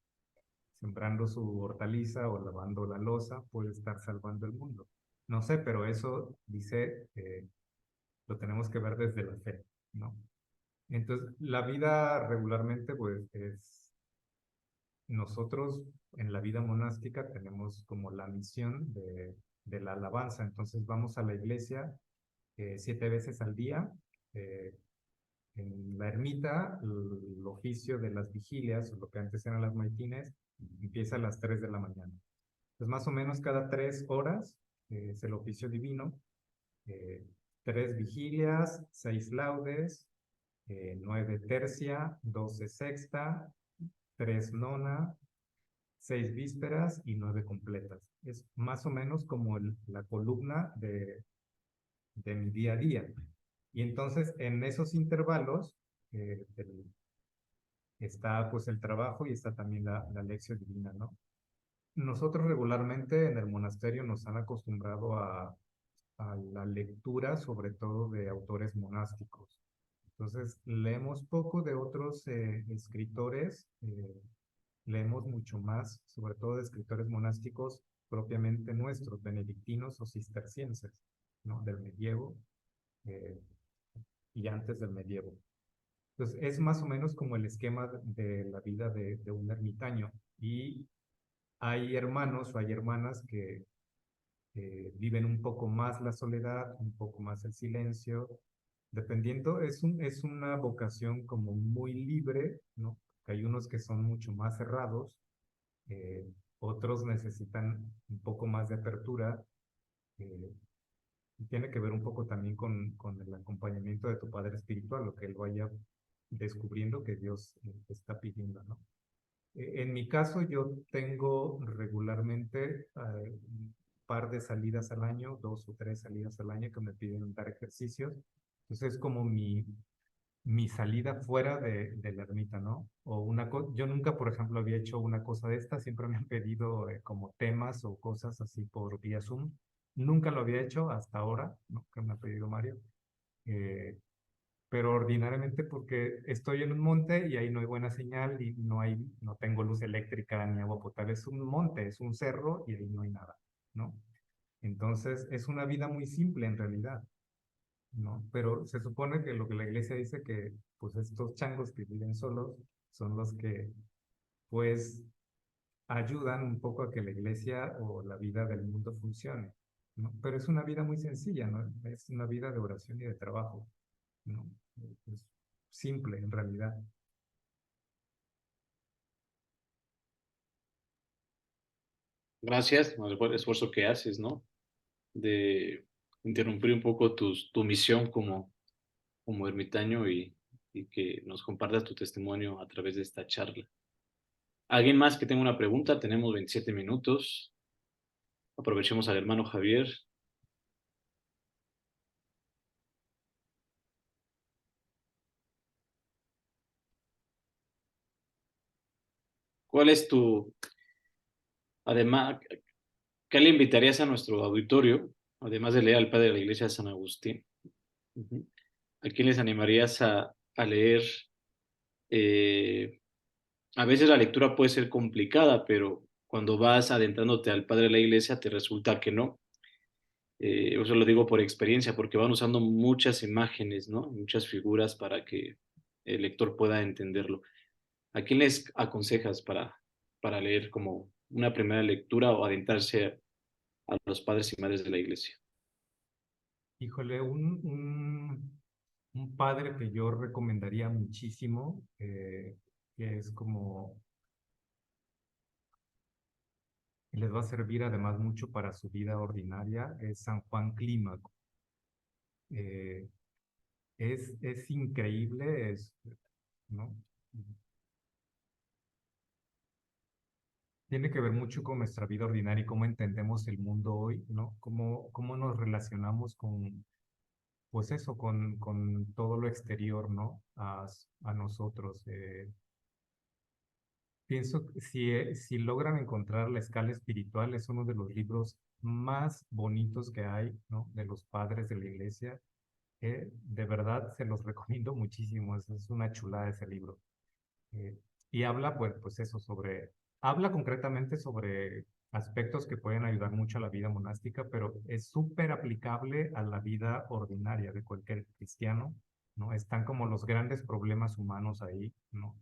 sembrando su hortaliza o lavando la loza, puede estar salvando el mundo. No sé, pero eso dice, lo tenemos que ver desde la fe, ¿no? Entonces, la vida regularmente, pues, nosotros en la vida monástica tenemos como la misión de la alabanza. Entonces, vamos a la iglesia 7 veces al día. eh, en la ermita, el oficio de las vigilias, o lo que antes eran las maitines, empieza a las 3 de la mañana. Entonces, más o menos cada 3 horas es el oficio divino. eh, 3 vigilias, 6 laudes, 9 tercia, 12 sexta, 3 nona, 6 vísperas y 9 completas. Es más o menos como la columna de mi día a día. Y entonces en esos intervalos está pues el trabajo y está también la lección divina, ¿no? Nosotros regularmente en el monasterio nos han acostumbrado a la lectura, sobre todo de autores monásticos. Entonces, leemos poco de otros escritores, leemos mucho más, sobre todo de escritores monásticos propiamente nuestros, benedictinos o cistercienses, ¿no? Del medievo eh, y antes del medievo. Entonces, es más o menos como el esquema de la vida de un ermitaño. Y hay hermanos o hay hermanas que viven un poco más la soledad, un poco más el silencio, dependiendo, es una vocación como muy libre, ¿no? Hay unos que son mucho más cerrados, eh, otros necesitan un poco más de apertura, eh, y tiene que ver un poco también con el acompañamiento de tu padre espiritual, lo que él vaya descubriendo que Dios te está pidiendo, ¿no? En mi caso, yo tengo regularmente un par de salidas al año, 2 o 3 salidas al año que me piden dar ejercicios. Entonces es como mi salida fuera de la ermita, ¿no? Yo nunca, por ejemplo, había hecho una cosa de esta, siempre me han pedido como temas o cosas así por vía Zoom. Nunca lo había hecho hasta ahora, ¿no? Que me ha pedido Mario. Eh, pero ordinariamente porque estoy en un monte y ahí no hay buena señal y no tengo luz eléctrica ni agua potable. Es un monte, es un cerro y ahí no hay nada, ¿no? Entonces es una vida muy simple en realidad, ¿no? Pero se supone que lo que la iglesia dice que pues estos changos que viven solos son los que pues ayudan un poco a que la iglesia o la vida del mundo funcione, ¿no? Pero es una vida muy sencilla, ¿no? Es una vida de oración y de trabajo, ¿no? Es simple en realidad. Gracias por el esfuerzo que haces, ¿no? De interrumpir un poco tu misión como ermitaño y que nos compartas tu testimonio a través de esta charla. ¿Alguien más que tenga una pregunta? Tenemos 27 minutos. Aprovechemos al hermano Javier. ¿Cuál es además, qué le invitarías a nuestro auditorio, además de leer al padre de la iglesia de San Agustín? Ujú. ¿A quién les animarías a leer? Eh, a veces la lectura puede ser complicada, pero cuando vas adentrándote al padre de la iglesia te resulta que no. Eso lo digo por experiencia, porque van usando muchas imágenes, ¿no? Muchas figuras para que el lector pueda entenderlo. ¿A quién les aconsejas para leer como una primera lectura o adentrarse a los padres y madres de la iglesia? Híjole, un padre que yo recomendaría muchísimo, que es como, les va a servir además mucho para su vida ordinaria, es San Juan Clímaco. Eh, es increíble, ¿no? Tiene que ver mucho con nuestra vida ordinaria y cómo entendemos el mundo hoy, ¿no? Cómo nos relacionamos con, pues eso, con todo lo exterior, ¿no? A nosotros. Pienso que si logran encontrar la escala espiritual, es uno de los libros más bonitos que hay, ¿no? De los padres de la iglesia. De verdad se los recomiendo muchísimo, es una chulada ese libro. Eh, y habla, pues eso, habla concretamente sobre aspectos que pueden ayudar mucho a la vida monástica, pero es súper aplicable a la vida ordinaria de cualquier cristiano, ¿no? Están como los grandes problemas humanos ahí, ¿no?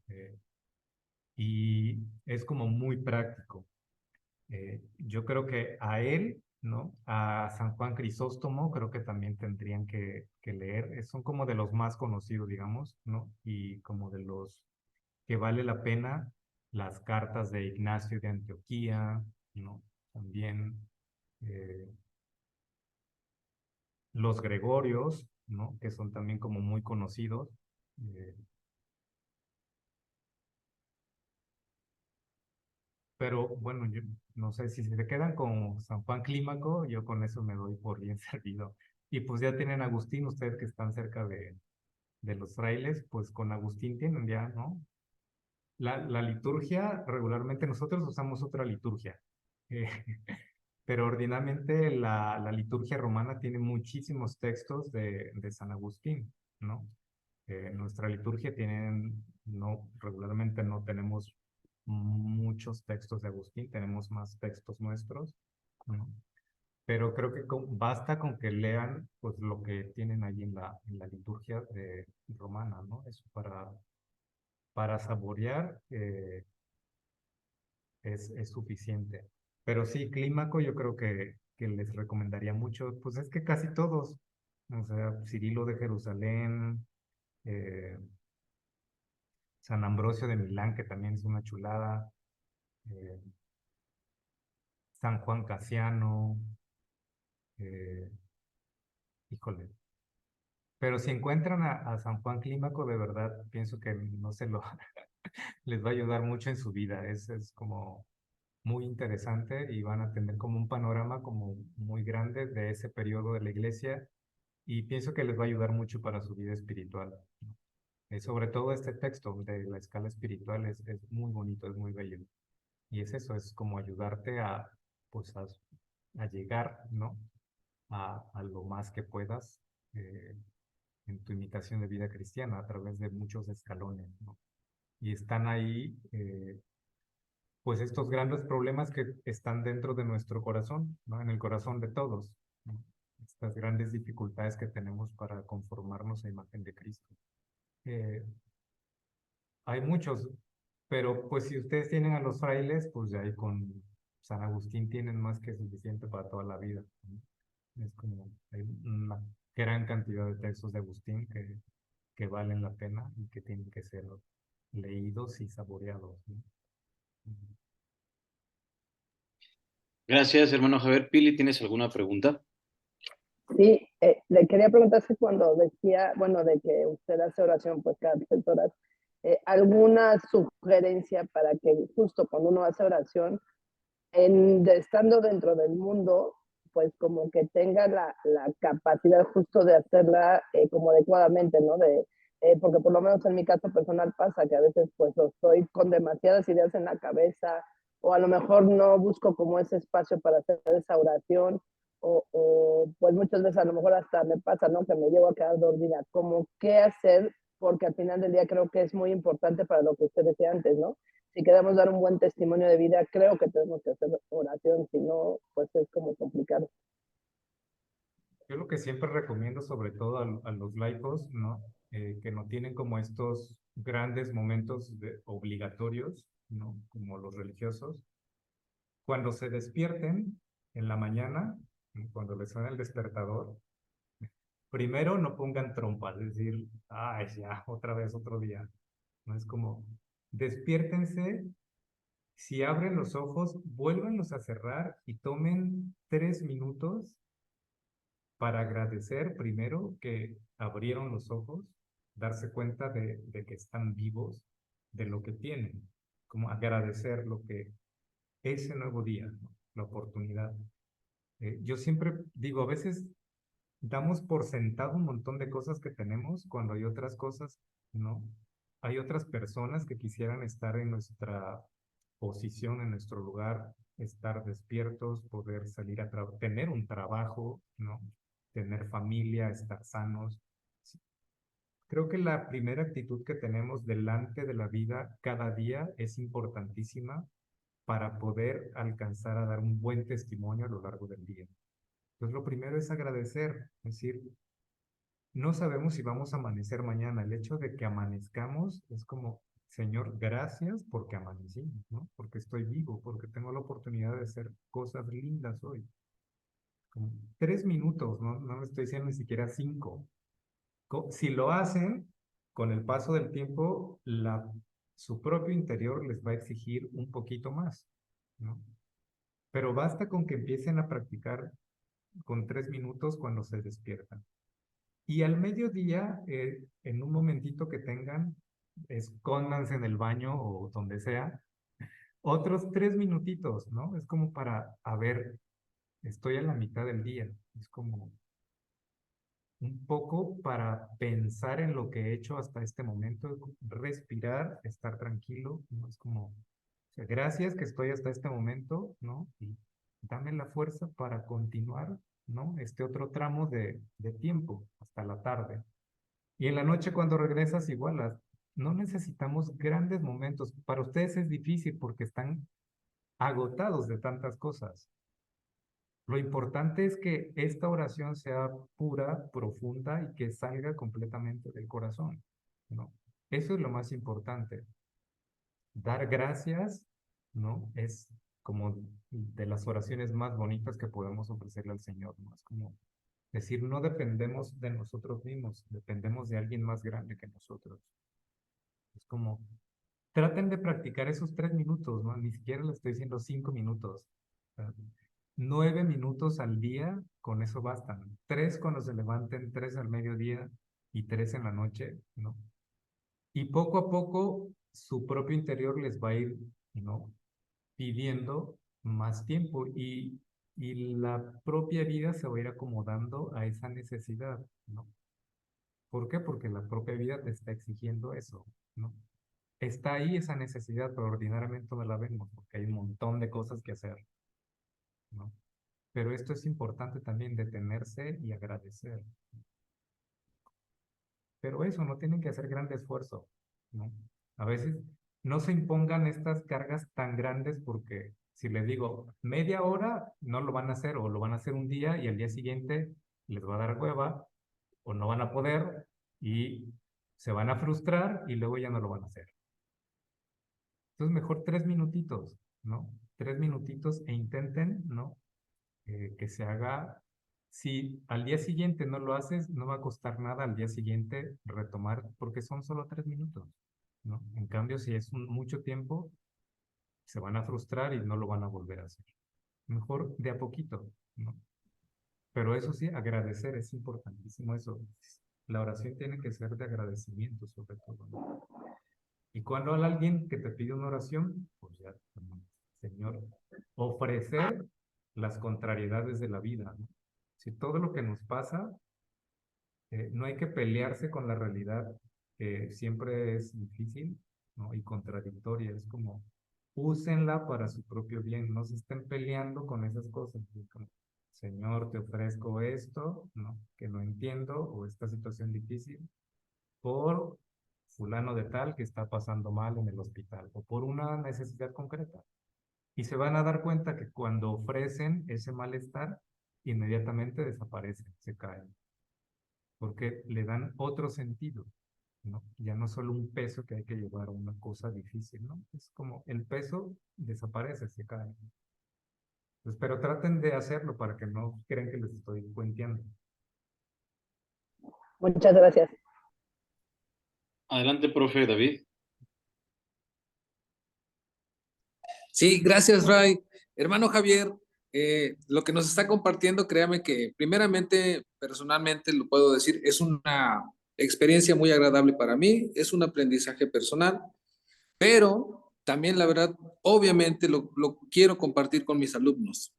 Y es como muy práctico. Yo creo que a él, ¿no? A San Juan Crisóstomo, creo que también tendrían que leer. Son como de los más conocidos, digamos, ¿no? Y como de los que vale la pena, las cartas de Ignacio de Antioquía, ¿no? También eh, los Gregorios, ¿no? Que son también como muy conocidos. eh, pero bueno, yo no sé si se quedan con San Juan Clímaco, yo con eso me doy por bien servido. Y pues ya tienen Agustín, ustedes que están cerca de los frailes, pues con Agustín tienen ya, ¿no? La liturgia, regularmente nosotros usamos otra liturgia, eh, pero ordinariamente la liturgia romana tiene muchísimos textos de San Agustín, ¿no? Nuestra liturgia regularmente no tenemos muchos textos de Agustín, tenemos más textos nuestros, ¿no? Pero creo que basta con que lean pues lo que tienen ahí en la liturgia romana, ¿no? Eso para saborear es suficiente. Pero sí, Clímaco yo creo que les recomendaría mucho, pues es que casi todos, o sea, Cirilo de Jerusalén, eh, San Ambrosio de Milán, que también es una chulada, eh, San Juan Casiano, eh, híjole. Pero si encuentran a San Juan Clímaco, de verdad, pienso que no se lo, les va a ayudar mucho en su vida. Es como muy interesante y van a tener como un panorama como muy grande de ese periodo de la iglesia y pienso que les va a ayudar mucho para su vida espiritual. Sobre todo este texto de la escala espiritual es muy bonito, es muy bello. Y es eso, es como ayudarte pues a llegar, ¿no? A lo más que puedas en tu imitación de vida cristiana a través de muchos escalones, ¿no? Y están ahí, pues estos grandes problemas que están dentro de nuestro corazón, ¿no? En el corazón de todos, ¿no? Estas grandes dificultades que tenemos para conformarnos a imagen de Cristo. Eh, hay muchos. Pero pues si ustedes tienen a los frailes, pues ya ahí con San Agustín tienen más que suficiente para toda la vida, ¿no? Es como, hay una gran cantidad de textos de Agustín que valen la pena y que tienen que ser leídos y saboreados, ¿no? Gracias, hermano Javier. Pili, ¿tienes alguna pregunta? Sí, le quería preguntar si cuando decía, bueno, de que usted hace oración pues cada 3 horas, alguna sugerencia para que justo cuando uno hace oración, estando dentro del mundo, pues como que tenga la capacidad justo de hacerla como adecuadamente, ¿no? Porque por lo menos en mi caso personal pasa que a veces pues estoy con demasiadas ideas en la cabeza o a lo mejor no busco como ese espacio para hacer esa oración o pues muchas veces a lo mejor hasta me pasa, ¿no? Que me llevo a quedar dormida. Como qué hacer, porque al final del día creo que es muy importante para lo que usted decía antes, ¿no? Si queremos dar un buen testimonio de vida, creo que tenemos que hacer oración, si no, pues es como complicado. Yo lo que siempre recomiendo, sobre todo a los laicos, ¿no? Que no tienen como estos grandes momentos obligatorios, ¿no? Como los religiosos, cuando se despierten en la mañana, cuando les suena el despertador, primero no pongan trompa, es decir, ay, ya, otra vez, otro día. No es como, despiértense, si abren los ojos, vuélvanlos a cerrar y tomen 3 minutos para agradecer primero que abrieron los ojos, darse cuenta de que están vivos, de lo que tienen, como agradecer lo que ese nuevo día, ¿no? La oportunidad. Yo siempre digo, a veces damos por sentado un montón de cosas que tenemos cuando hay otras cosas, ¿no? Hay otras personas que quisieran estar en nuestra posición, en nuestro lugar, estar despiertos, poder salir a tener un trabajo, ¿no? Tener familia, estar sanos. Creo que la primera actitud que tenemos delante de la vida cada día es importantísima para poder alcanzar a dar un buen testimonio a lo largo del día. Entonces, lo primero es agradecer, es decir, no sabemos si vamos a amanecer mañana. El hecho de que amanezcamos es como, Señor, gracias porque amanecimos, ¿no? Porque estoy vivo, porque tengo la oportunidad de hacer cosas lindas hoy. Como 3 minutos, ¿no? No le estoy diciendo ni siquiera 5. Si lo hacen, con el paso del tiempo, su propio interior les va a exigir un poquito más, ¿no? Pero basta con que empiecen a practicar con 3 minutos cuando se despiertan. Y al mediodía, en un momentito que tengan, escóndanse en el baño o donde sea, otros 3 minutitos, ¿no? Es como para, a ver, estoy a la mitad del día. Es como un poco para pensar en lo que he hecho hasta este momento, respirar, estar tranquilo, ¿no? Es como, o sea, gracias que estoy hasta este momento, ¿no? Y dame la fuerza para continuar, ¿no? Este otro tramo de tiempo hasta la tarde. Y en la noche cuando regresas igual, no necesitamos grandes momentos. Para ustedes es difícil porque están agotados de tantas cosas. Lo importante es que esta oración sea pura, profunda y que salga completamente del corazón, ¿no? Eso es lo más importante. Dar gracias, ¿no? Es como de las oraciones más bonitas que podemos ofrecerle al Señor, ¿no? Es como decir, no dependemos de nosotros mismos, dependemos de alguien más grande que nosotros. Es como, traten de practicar esos 3 minutos, ¿no? Ni siquiera le estoy diciendo 5 minutos. O sea, 9 minutos al día, con eso bastan. 3 cuando se levanten, 3 al mediodía y 3 en la noche, ¿no? Y poco a poco su propio interior les va a ir, ¿no? Pidiendo más tiempo y la propia vida se va a ir acomodando a esa necesidad, ¿no? ¿Por qué? Porque la propia vida te está exigiendo eso, ¿no? Está ahí esa necesidad, pero ordinariamente no la vemos porque hay un montón de cosas que hacer, ¿no? Pero esto es importante también, detenerse y agradecer. Pero eso, no tienen que hacer gran esfuerzo, ¿no? A veces no se impongan estas cargas tan grandes porque si les digo media hora, no lo van a hacer o lo van a hacer un día y al día siguiente les va a dar hueva o no van a poder y se van a frustrar y luego ya no lo van a hacer. Entonces, mejor 3 minutitos, ¿no? 3 minutitos e intenten, ¿no? Que se haga. Si al día siguiente no lo haces, no va a costar nada al día siguiente retomar, porque son solo 3 minutos, ¿no? En cambio, si es mucho tiempo, se van a frustrar y no lo van a volver a hacer. Mejor de a poquito, ¿no? Pero eso sí, agradecer es importantísimo eso. La oración tiene que ser de agradecimiento sobre todo, ¿no? Y cuando hay alguien que te pide una oración, pues ya, Señor, ofrecer las contrariedades de la vida, ¿no? Si todo lo que nos pasa, no hay que pelearse con la realidad, que siempre es difícil, ¿no? Y contradictoria, es como, úsenla para su propio bien, no se estén peleando con esas cosas. Como, Señor, te ofrezco esto, ¿no? Que no entiendo, o esta situación difícil, por fulano de tal que está pasando mal en el hospital, o por una necesidad concreta. Y se van a dar cuenta que cuando ofrecen ese malestar, inmediatamente desaparecen, se caen, porque le dan otro sentido, ¿no? Ya no solo un peso que hay que llevar a una cosa difícil, ¿no? Es como el peso desaparece, se cae. Pues, pero traten de hacerlo para que no crean que les estoy cuenteando. Muchas gracias. Adelante, profe David. Sí, gracias, Ray. Hermano Javier, lo que nos está compartiendo, créame que primeramente, personalmente, lo puedo decir, es una experiencia muy agradable para mí, es un aprendizaje personal, pero también la verdad, obviamente lo quiero compartir con mis alumnos.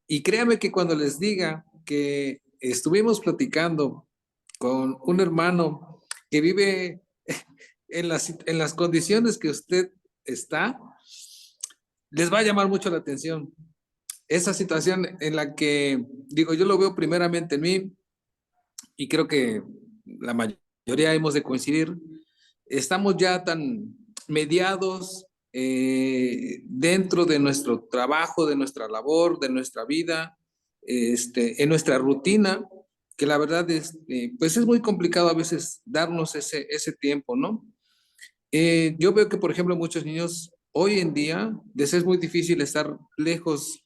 Y créame que cuando les diga que estuvimos platicando con un hermano que vive en las condiciones que usted está, les va a llamar mucho la atención. Esa situación en la que, digo, yo lo veo primeramente en mí y creo que la mayoría hemos de coincidir, estamos ya tan mediados dentro de nuestro trabajo, de nuestra labor, de nuestra vida, en nuestra rutina, que la verdad es, pues es muy complicado a veces darnos ese tiempo, ¿no? Yo veo que, por ejemplo, muchos niños hoy en día les es muy difícil estar lejos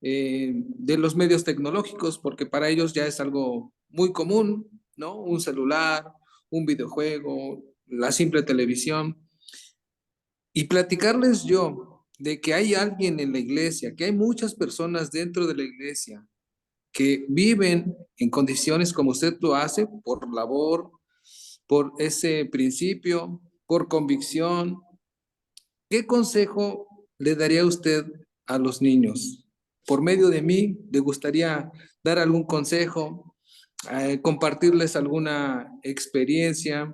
de los medios tecnológicos porque para ellos ya es algo muy común, ¿no? Un celular, un videojuego, la simple televisión. Y platicarles yo de que hay alguien en la iglesia, que hay muchas personas dentro de la iglesia que viven en condiciones como usted lo hace, por labor, por ese principio, por convicción. ¿Qué consejo le daría usted a los niños? Por medio de mí, ¿le gustaría dar algún consejo, compartirles alguna experiencia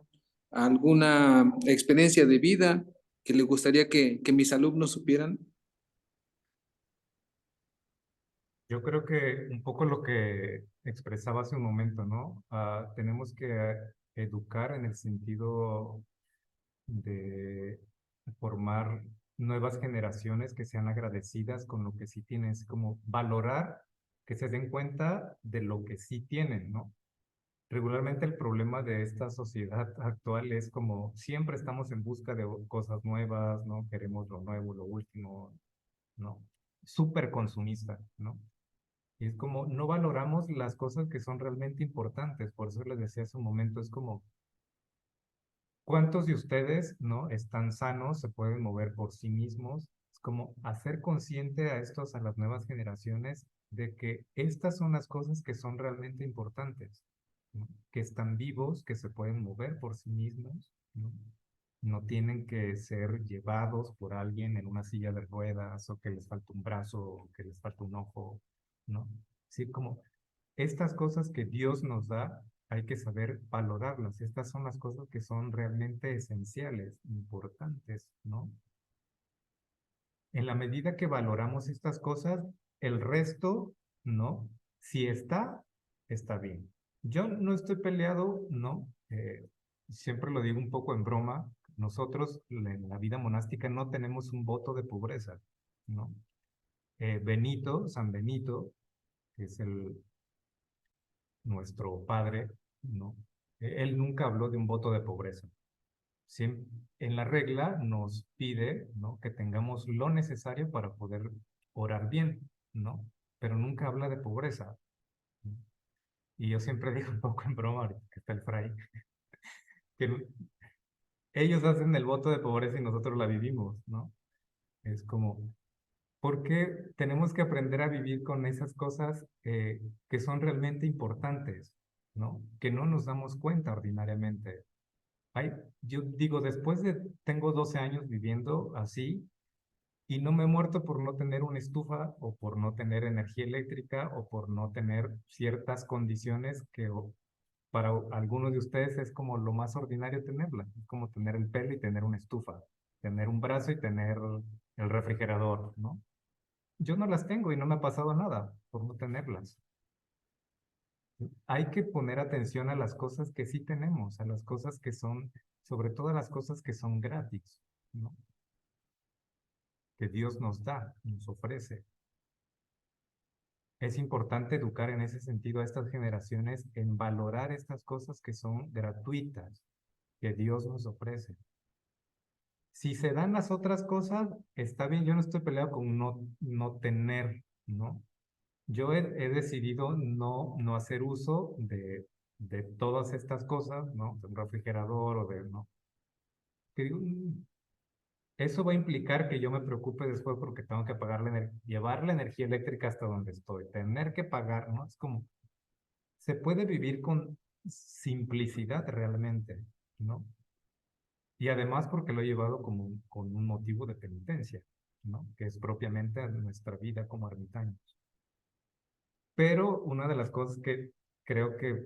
de vida que le gustaría que mis alumnos supieran? Yo creo que un poco lo que expresaba hace un momento, ¿no? Tenemos que educar en el sentido de formar nuevas generaciones que sean agradecidas con lo que sí tienen, es como valorar, que se den cuenta de lo que sí tienen, ¿no? Regularmente el problema de esta sociedad actual es como siempre estamos en busca de cosas nuevas, ¿no? Queremos lo nuevo, lo último, ¿no? Súper consumista, ¿no? Y es como no valoramos las cosas que son realmente importantes. Por eso les decía hace un momento, es como, ¿cuántos de ustedes, no, están sanos, se pueden mover por sí mismos? Es como hacer consciente a las nuevas generaciones de que estas son las cosas que son realmente importantes, ¿no? Que están vivos, que se pueden mover por sí mismos, ¿no? No tienen que ser llevados por alguien en una silla de ruedas o que les falta un brazo o que les falta un ojo, ¿no? Sí, como estas cosas que Dios nos da, hay que saber valorarlas. Estas son las cosas que son realmente esenciales, importantes, ¿no? En la medida que valoramos estas cosas, el resto, ¿no? Si está, está bien. Yo no estoy peleado, ¿no? Siempre lo digo un poco en broma. Nosotros en la vida monástica no tenemos un voto de pobreza, ¿no? San Benito, que es nuestro padre, ¿no? Él nunca habló de un voto de pobreza. en la regla nos pide, ¿no?, que tengamos lo necesario para poder orar bien, ¿no? Pero nunca habla de pobreza. ¿No? Y yo siempre digo un poco en broma, ahorita que está el fray, que ellos hacen el voto de pobreza y nosotros la vivimos, ¿no? Es como, ¿por qué tenemos que aprender a vivir con esas cosas que son realmente importantes, ¿no? Que no nos damos cuenta ordinariamente. Ay, yo digo, tengo 12 años viviendo así y no me he muerto por no tener una estufa o por no tener energía eléctrica o por no tener ciertas condiciones que para algunos de ustedes es como lo más ordinario tenerla. Es como tener el pelo y tener una estufa, tener un brazo y tener el refrigerador, ¿no? Yo no las tengo y no me ha pasado nada por no tenerlas. Hay que poner atención a las cosas que sí tenemos, a las cosas que son, sobre todo a las cosas que son gratis, ¿no? Que Dios nos da, nos ofrece. Es importante educar en ese sentido a estas generaciones en valorar estas cosas que son gratuitas, que Dios nos ofrece. Si se dan las otras cosas, está bien, yo no estoy peleado con no tener, ¿no? Yo he decidido no hacer uso de todas estas cosas, ¿no? De un refrigerador o de, ¿no? Que digo, eso va a implicar que yo me preocupe después porque tengo que pagar llevar la energía eléctrica hasta donde estoy, tener que pagar, ¿no? Es como, se puede vivir con simplicidad realmente, ¿no? Y además porque lo he llevado como con un motivo de penitencia, ¿no? Que es propiamente nuestra vida como ermitaños. Pero una de las cosas que creo que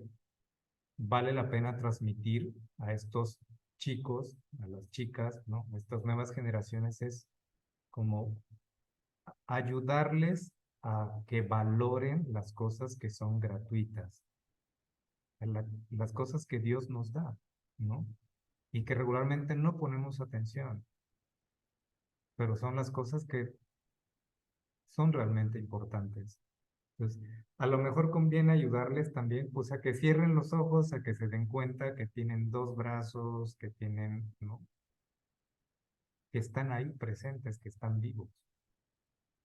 vale la pena transmitir a estos chicos, a las chicas, ¿no? A estas nuevas generaciones es como ayudarles a que valoren las cosas que son gratuitas, las cosas que Dios nos da, ¿no? Y que regularmente no ponemos atención, pero son las cosas que son realmente importantes. Entonces, a lo mejor conviene ayudarles también, pues a que cierren los ojos, a que se den cuenta que tienen dos brazos, que tienen, ¿no? Que están ahí presentes, que están vivos.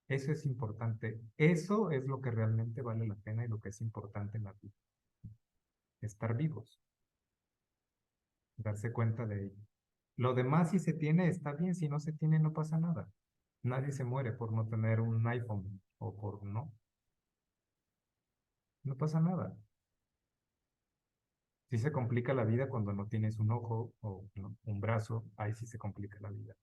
Eso es importante. Eso es lo que realmente vale la pena y lo que es importante en la vida. Estar vivos. Darse cuenta de ello. Lo demás, si se tiene, está bien. Si no se tiene, no pasa nada. Nadie se muere por no tener un iPhone o por no. No pasa nada. Sí se complica la vida cuando no tienes un ojo o ¿no?, un brazo. Ahí sí se complica la vida.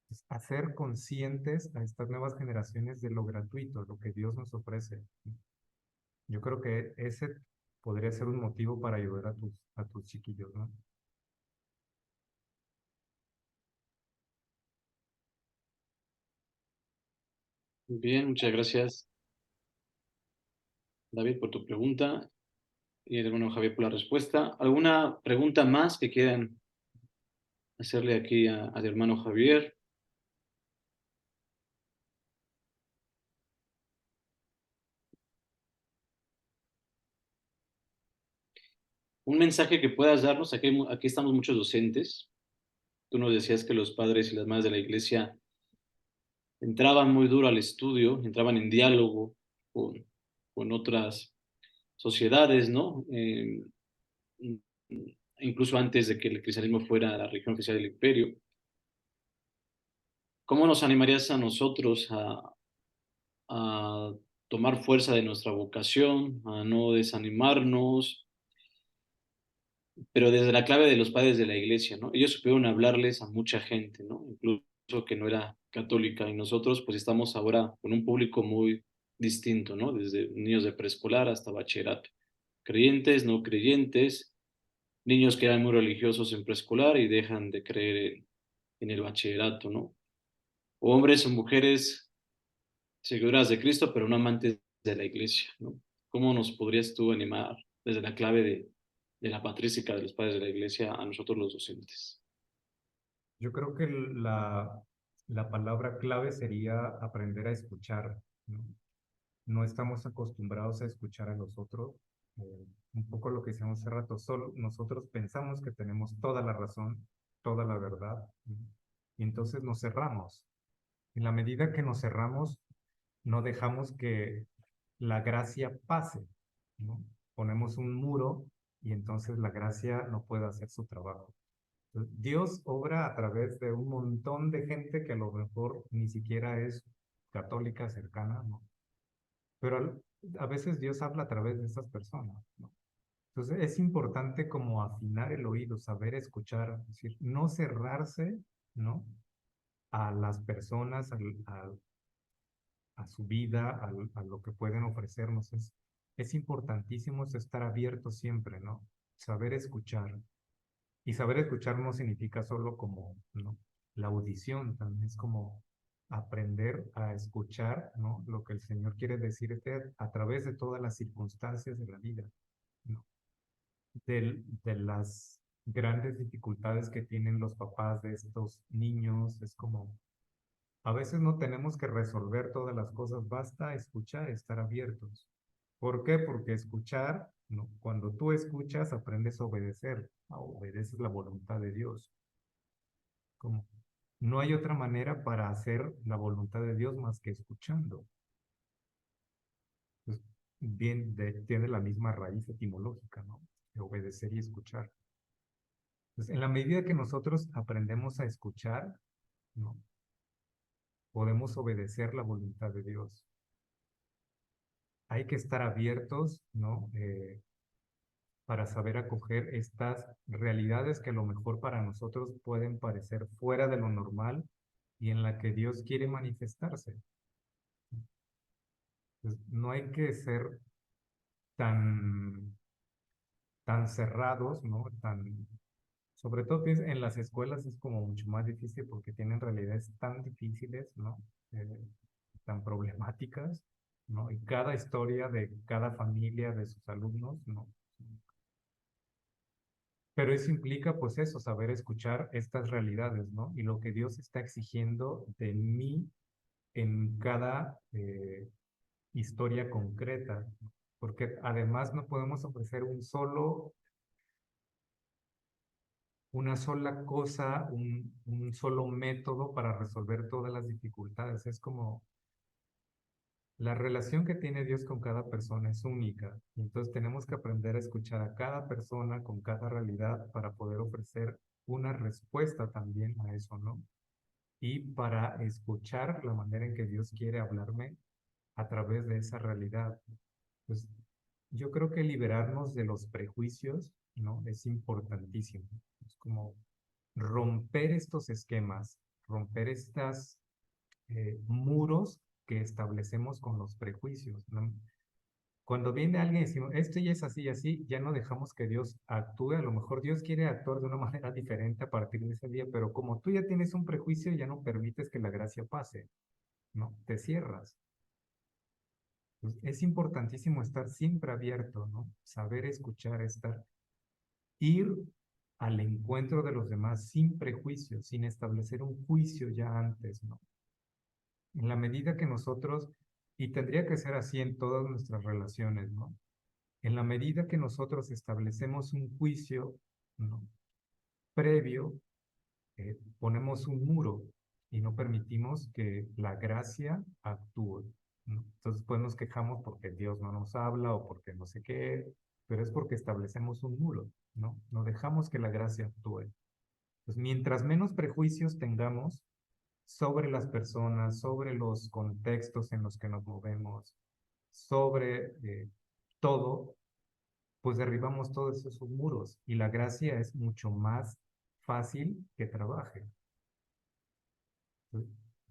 Es hacer conscientes a estas nuevas generaciones de lo gratuito, lo que Dios nos ofrece. Yo creo que ese podría ser un motivo para ayudar a tus chiquillos, ¿no? Bien, muchas gracias, David, por tu pregunta y el hermano Javier por la respuesta. ¿Alguna pregunta más que quieran hacerle aquí al hermano Javier? Un mensaje que puedas darnos, aquí estamos muchos docentes. Tú nos decías que los padres y las madres de la iglesia entraban muy duro al estudio, entraban en diálogo con otras sociedades, ¿no? Incluso antes de que el cristianismo fuera la religión oficial del imperio. ¿Cómo nos animarías a nosotros a tomar fuerza de nuestra vocación, a no desanimarnos, pero desde la clave de los padres de la iglesia, ¿no? Ellos supieron hablarles a mucha gente, ¿no? Incluso que no era católica, y nosotros pues estamos ahora con un público muy distinto, ¿no? Desde niños de preescolar hasta bachillerato, creyentes, no creyentes, niños que eran muy religiosos en preescolar y dejan de creer en el bachillerato, ¿no? O hombres o mujeres seguidoras de Cristo, pero no amantes de la iglesia, ¿no? ¿Cómo nos podrías tú animar desde la clave de la patrística de los padres de la iglesia a nosotros los docentes? Yo creo que la palabra clave sería aprender a escuchar, ¿no? No estamos acostumbrados a escuchar a los otros. Un poco lo que decíamos hace rato, solo nosotros pensamos que tenemos toda la razón toda la verdad, ¿no? Y entonces nos cerramos. En la medida que nos cerramos, no dejamos que la gracia pase, ¿no? Ponemos un muro y entonces la gracia no puede hacer su trabajo. Entonces, Dios obra a través de un montón de gente que a lo mejor ni siquiera es católica cercana, ¿no? Pero a veces Dios habla a través de esas personas, ¿no? Entonces es importante como afinar el oído, saber escuchar, es decir, no cerrarse, ¿no? A las personas, a su vida, a lo que pueden ofrecernos. Es importantísimo estar abierto siempre, ¿no? Saber escuchar. Y saber escuchar no significa solo como, ¿no? La audición, también es como aprender a escuchar, ¿no? Lo que el Señor quiere decirte a través de todas las circunstancias de la vida, ¿no? De las grandes dificultades que tienen los papás de estos niños, es como, a veces no tenemos que resolver todas las cosas, basta escuchar, estar abiertos. ¿Por qué? Porque escuchar, ¿no? Cuando tú escuchas, aprendes a obedecer, obedeces la voluntad de Dios. Como, no hay otra manera para hacer la voluntad de Dios más que escuchando. Pues, bien, tiene la misma raíz etimológica, ¿no? De obedecer y escuchar. Pues, en la medida que nosotros aprendemos a escuchar, ¿no? Podemos obedecer la voluntad de Dios. Hay que estar abiertos, ¿no? Para saber acoger estas realidades que a lo mejor para nosotros pueden parecer fuera de lo normal y en la que Dios quiere manifestarse. Pues, no hay que ser tan, tan cerrados, ¿no? Sobre todo en las escuelas es como mucho más difícil porque tienen realidades tan difíciles, ¿no? Tan problemáticas, ¿no? Y cada historia de cada familia de sus alumnos, ¿no? Pero eso implica, pues eso, saber escuchar estas realidades, ¿no? Y lo que Dios está exigiendo de mí en cada historia concreta, porque además no podemos ofrecer una sola cosa, un solo método para resolver todas las dificultades. Es como la relación que tiene Dios con cada persona es única. Y entonces tenemos que aprender a escuchar a cada persona con cada realidad para poder ofrecer una respuesta también a eso, ¿no? Y para escuchar la manera en que Dios quiere hablarme a través de esa realidad. Pues yo creo que liberarnos de los prejuicios, ¿no? Es importantísimo. Es como romper estos esquemas, romper estos muros que establecemos con los prejuicios, ¿no? Cuando viene alguien y decimos, esto ya es así y así, ya no dejamos que Dios actúe. A lo mejor Dios quiere actuar de una manera diferente a partir de ese día, pero como tú ya tienes un prejuicio, ya no permites que la gracia pase, ¿no? Te cierras. Pues es importantísimo estar siempre abierto, ¿no? Saber escuchar, ir al encuentro de los demás sin prejuicios, sin establecer un juicio ya antes, ¿no? En la medida que nosotros, y tendría que ser así en todas nuestras relaciones, ¿no? En la medida que nosotros establecemos un juicio, ¿no? Previo, ponemos un muro y no permitimos que la gracia actúe, ¿no? Entonces, pues nos quejamos porque Dios no nos habla o porque no sé qué, pero es porque establecemos un muro, ¿no? No dejamos que la gracia actúe. Pues mientras menos prejuicios tengamos sobre las personas, sobre los contextos en los que nos movemos, sobre todo, pues derribamos todos esos muros y la gracia es mucho más fácil que trabaje.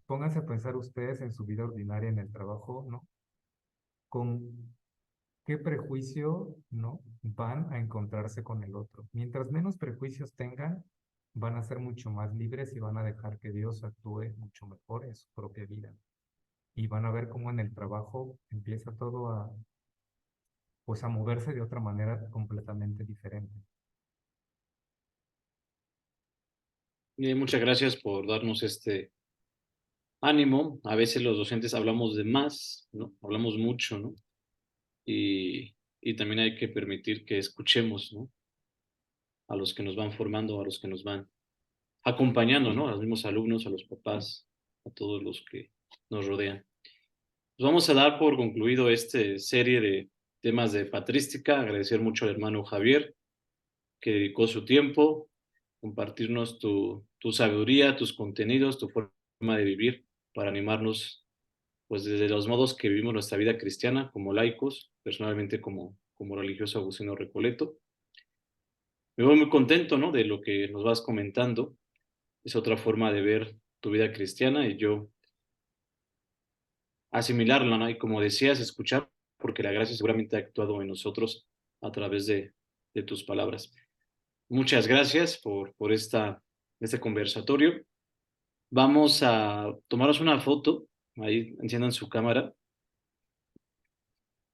Pónganse a pensar ustedes en su vida ordinaria, en el trabajo, ¿no? ¿Con qué prejuicio, ¿no? Van a encontrarse con el otro? Mientras menos prejuicios tengan, van a ser mucho más libres y van a dejar que Dios actúe mucho mejor en su propia vida. Y van a ver cómo en el trabajo empieza todo pues a moverse de otra manera completamente diferente. Muchas gracias por darnos este ánimo. A veces los docentes hablamos de más, ¿no? Hablamos mucho, ¿no? Y también hay que permitir que escuchemos, ¿no? A los que nos van formando, a los que nos van acompañando, ¿no? A los mismos alumnos, a los papás, a todos los que nos rodean. Pues vamos a dar por concluido esta serie de temas de patrística. Agradecer mucho al hermano Javier, que dedicó su tiempo, compartirnos tu sabiduría, tus contenidos, tu forma de vivir, para animarnos, pues desde los modos que vivimos nuestra vida cristiana, como laicos, personalmente como religioso agustino Recoleto. Me voy muy contento, ¿no? De lo que nos vas comentando. Es otra forma de ver tu vida cristiana y yo asimilarla, ¿no? Y como decías, escuchar, porque la gracia seguramente ha actuado en nosotros a través de tus palabras. Muchas gracias por este conversatorio. Vamos a tomaros una foto. Ahí enciendan su cámara.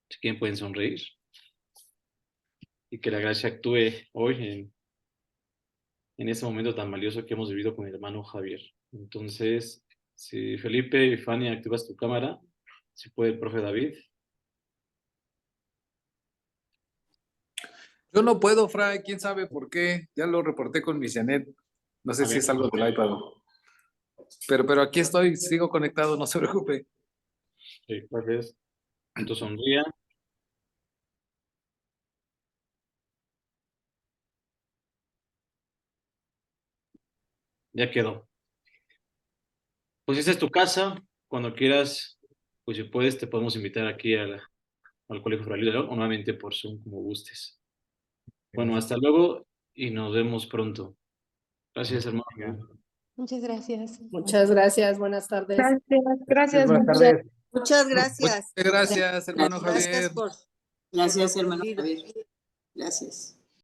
Si quieren pueden sonreír. Y que la gracia actúe hoy en este momento tan valioso que hemos vivido con el hermano Javier. Entonces, si Felipe y Fanny activas tu cámara, si puede el profe David. Yo no puedo, Fray, quién sabe por qué. Ya lo reporté con mi Janet. No sé si es algo del iPad. Pero aquí estoy, sigo conectado, no se preocupe. Sí, gracias. Entonces sonría. Ya quedó. Pues esta es tu casa. Cuando quieras, pues si puedes, te podemos invitar aquí al Colegio Fray Luis de León, o nuevamente por Zoom, como gustes. Bueno, Gracias. hasta luego y nos vemos pronto. Gracias, hermano. Venga. Muchas gracias. Muchas gracias, buenas tardes. Gracias. Buenas tardes. Muchas Muchas gracias. gracias, hermano Gracias Javier. por Gracias, lo hermano vivido. Javier. Gracias.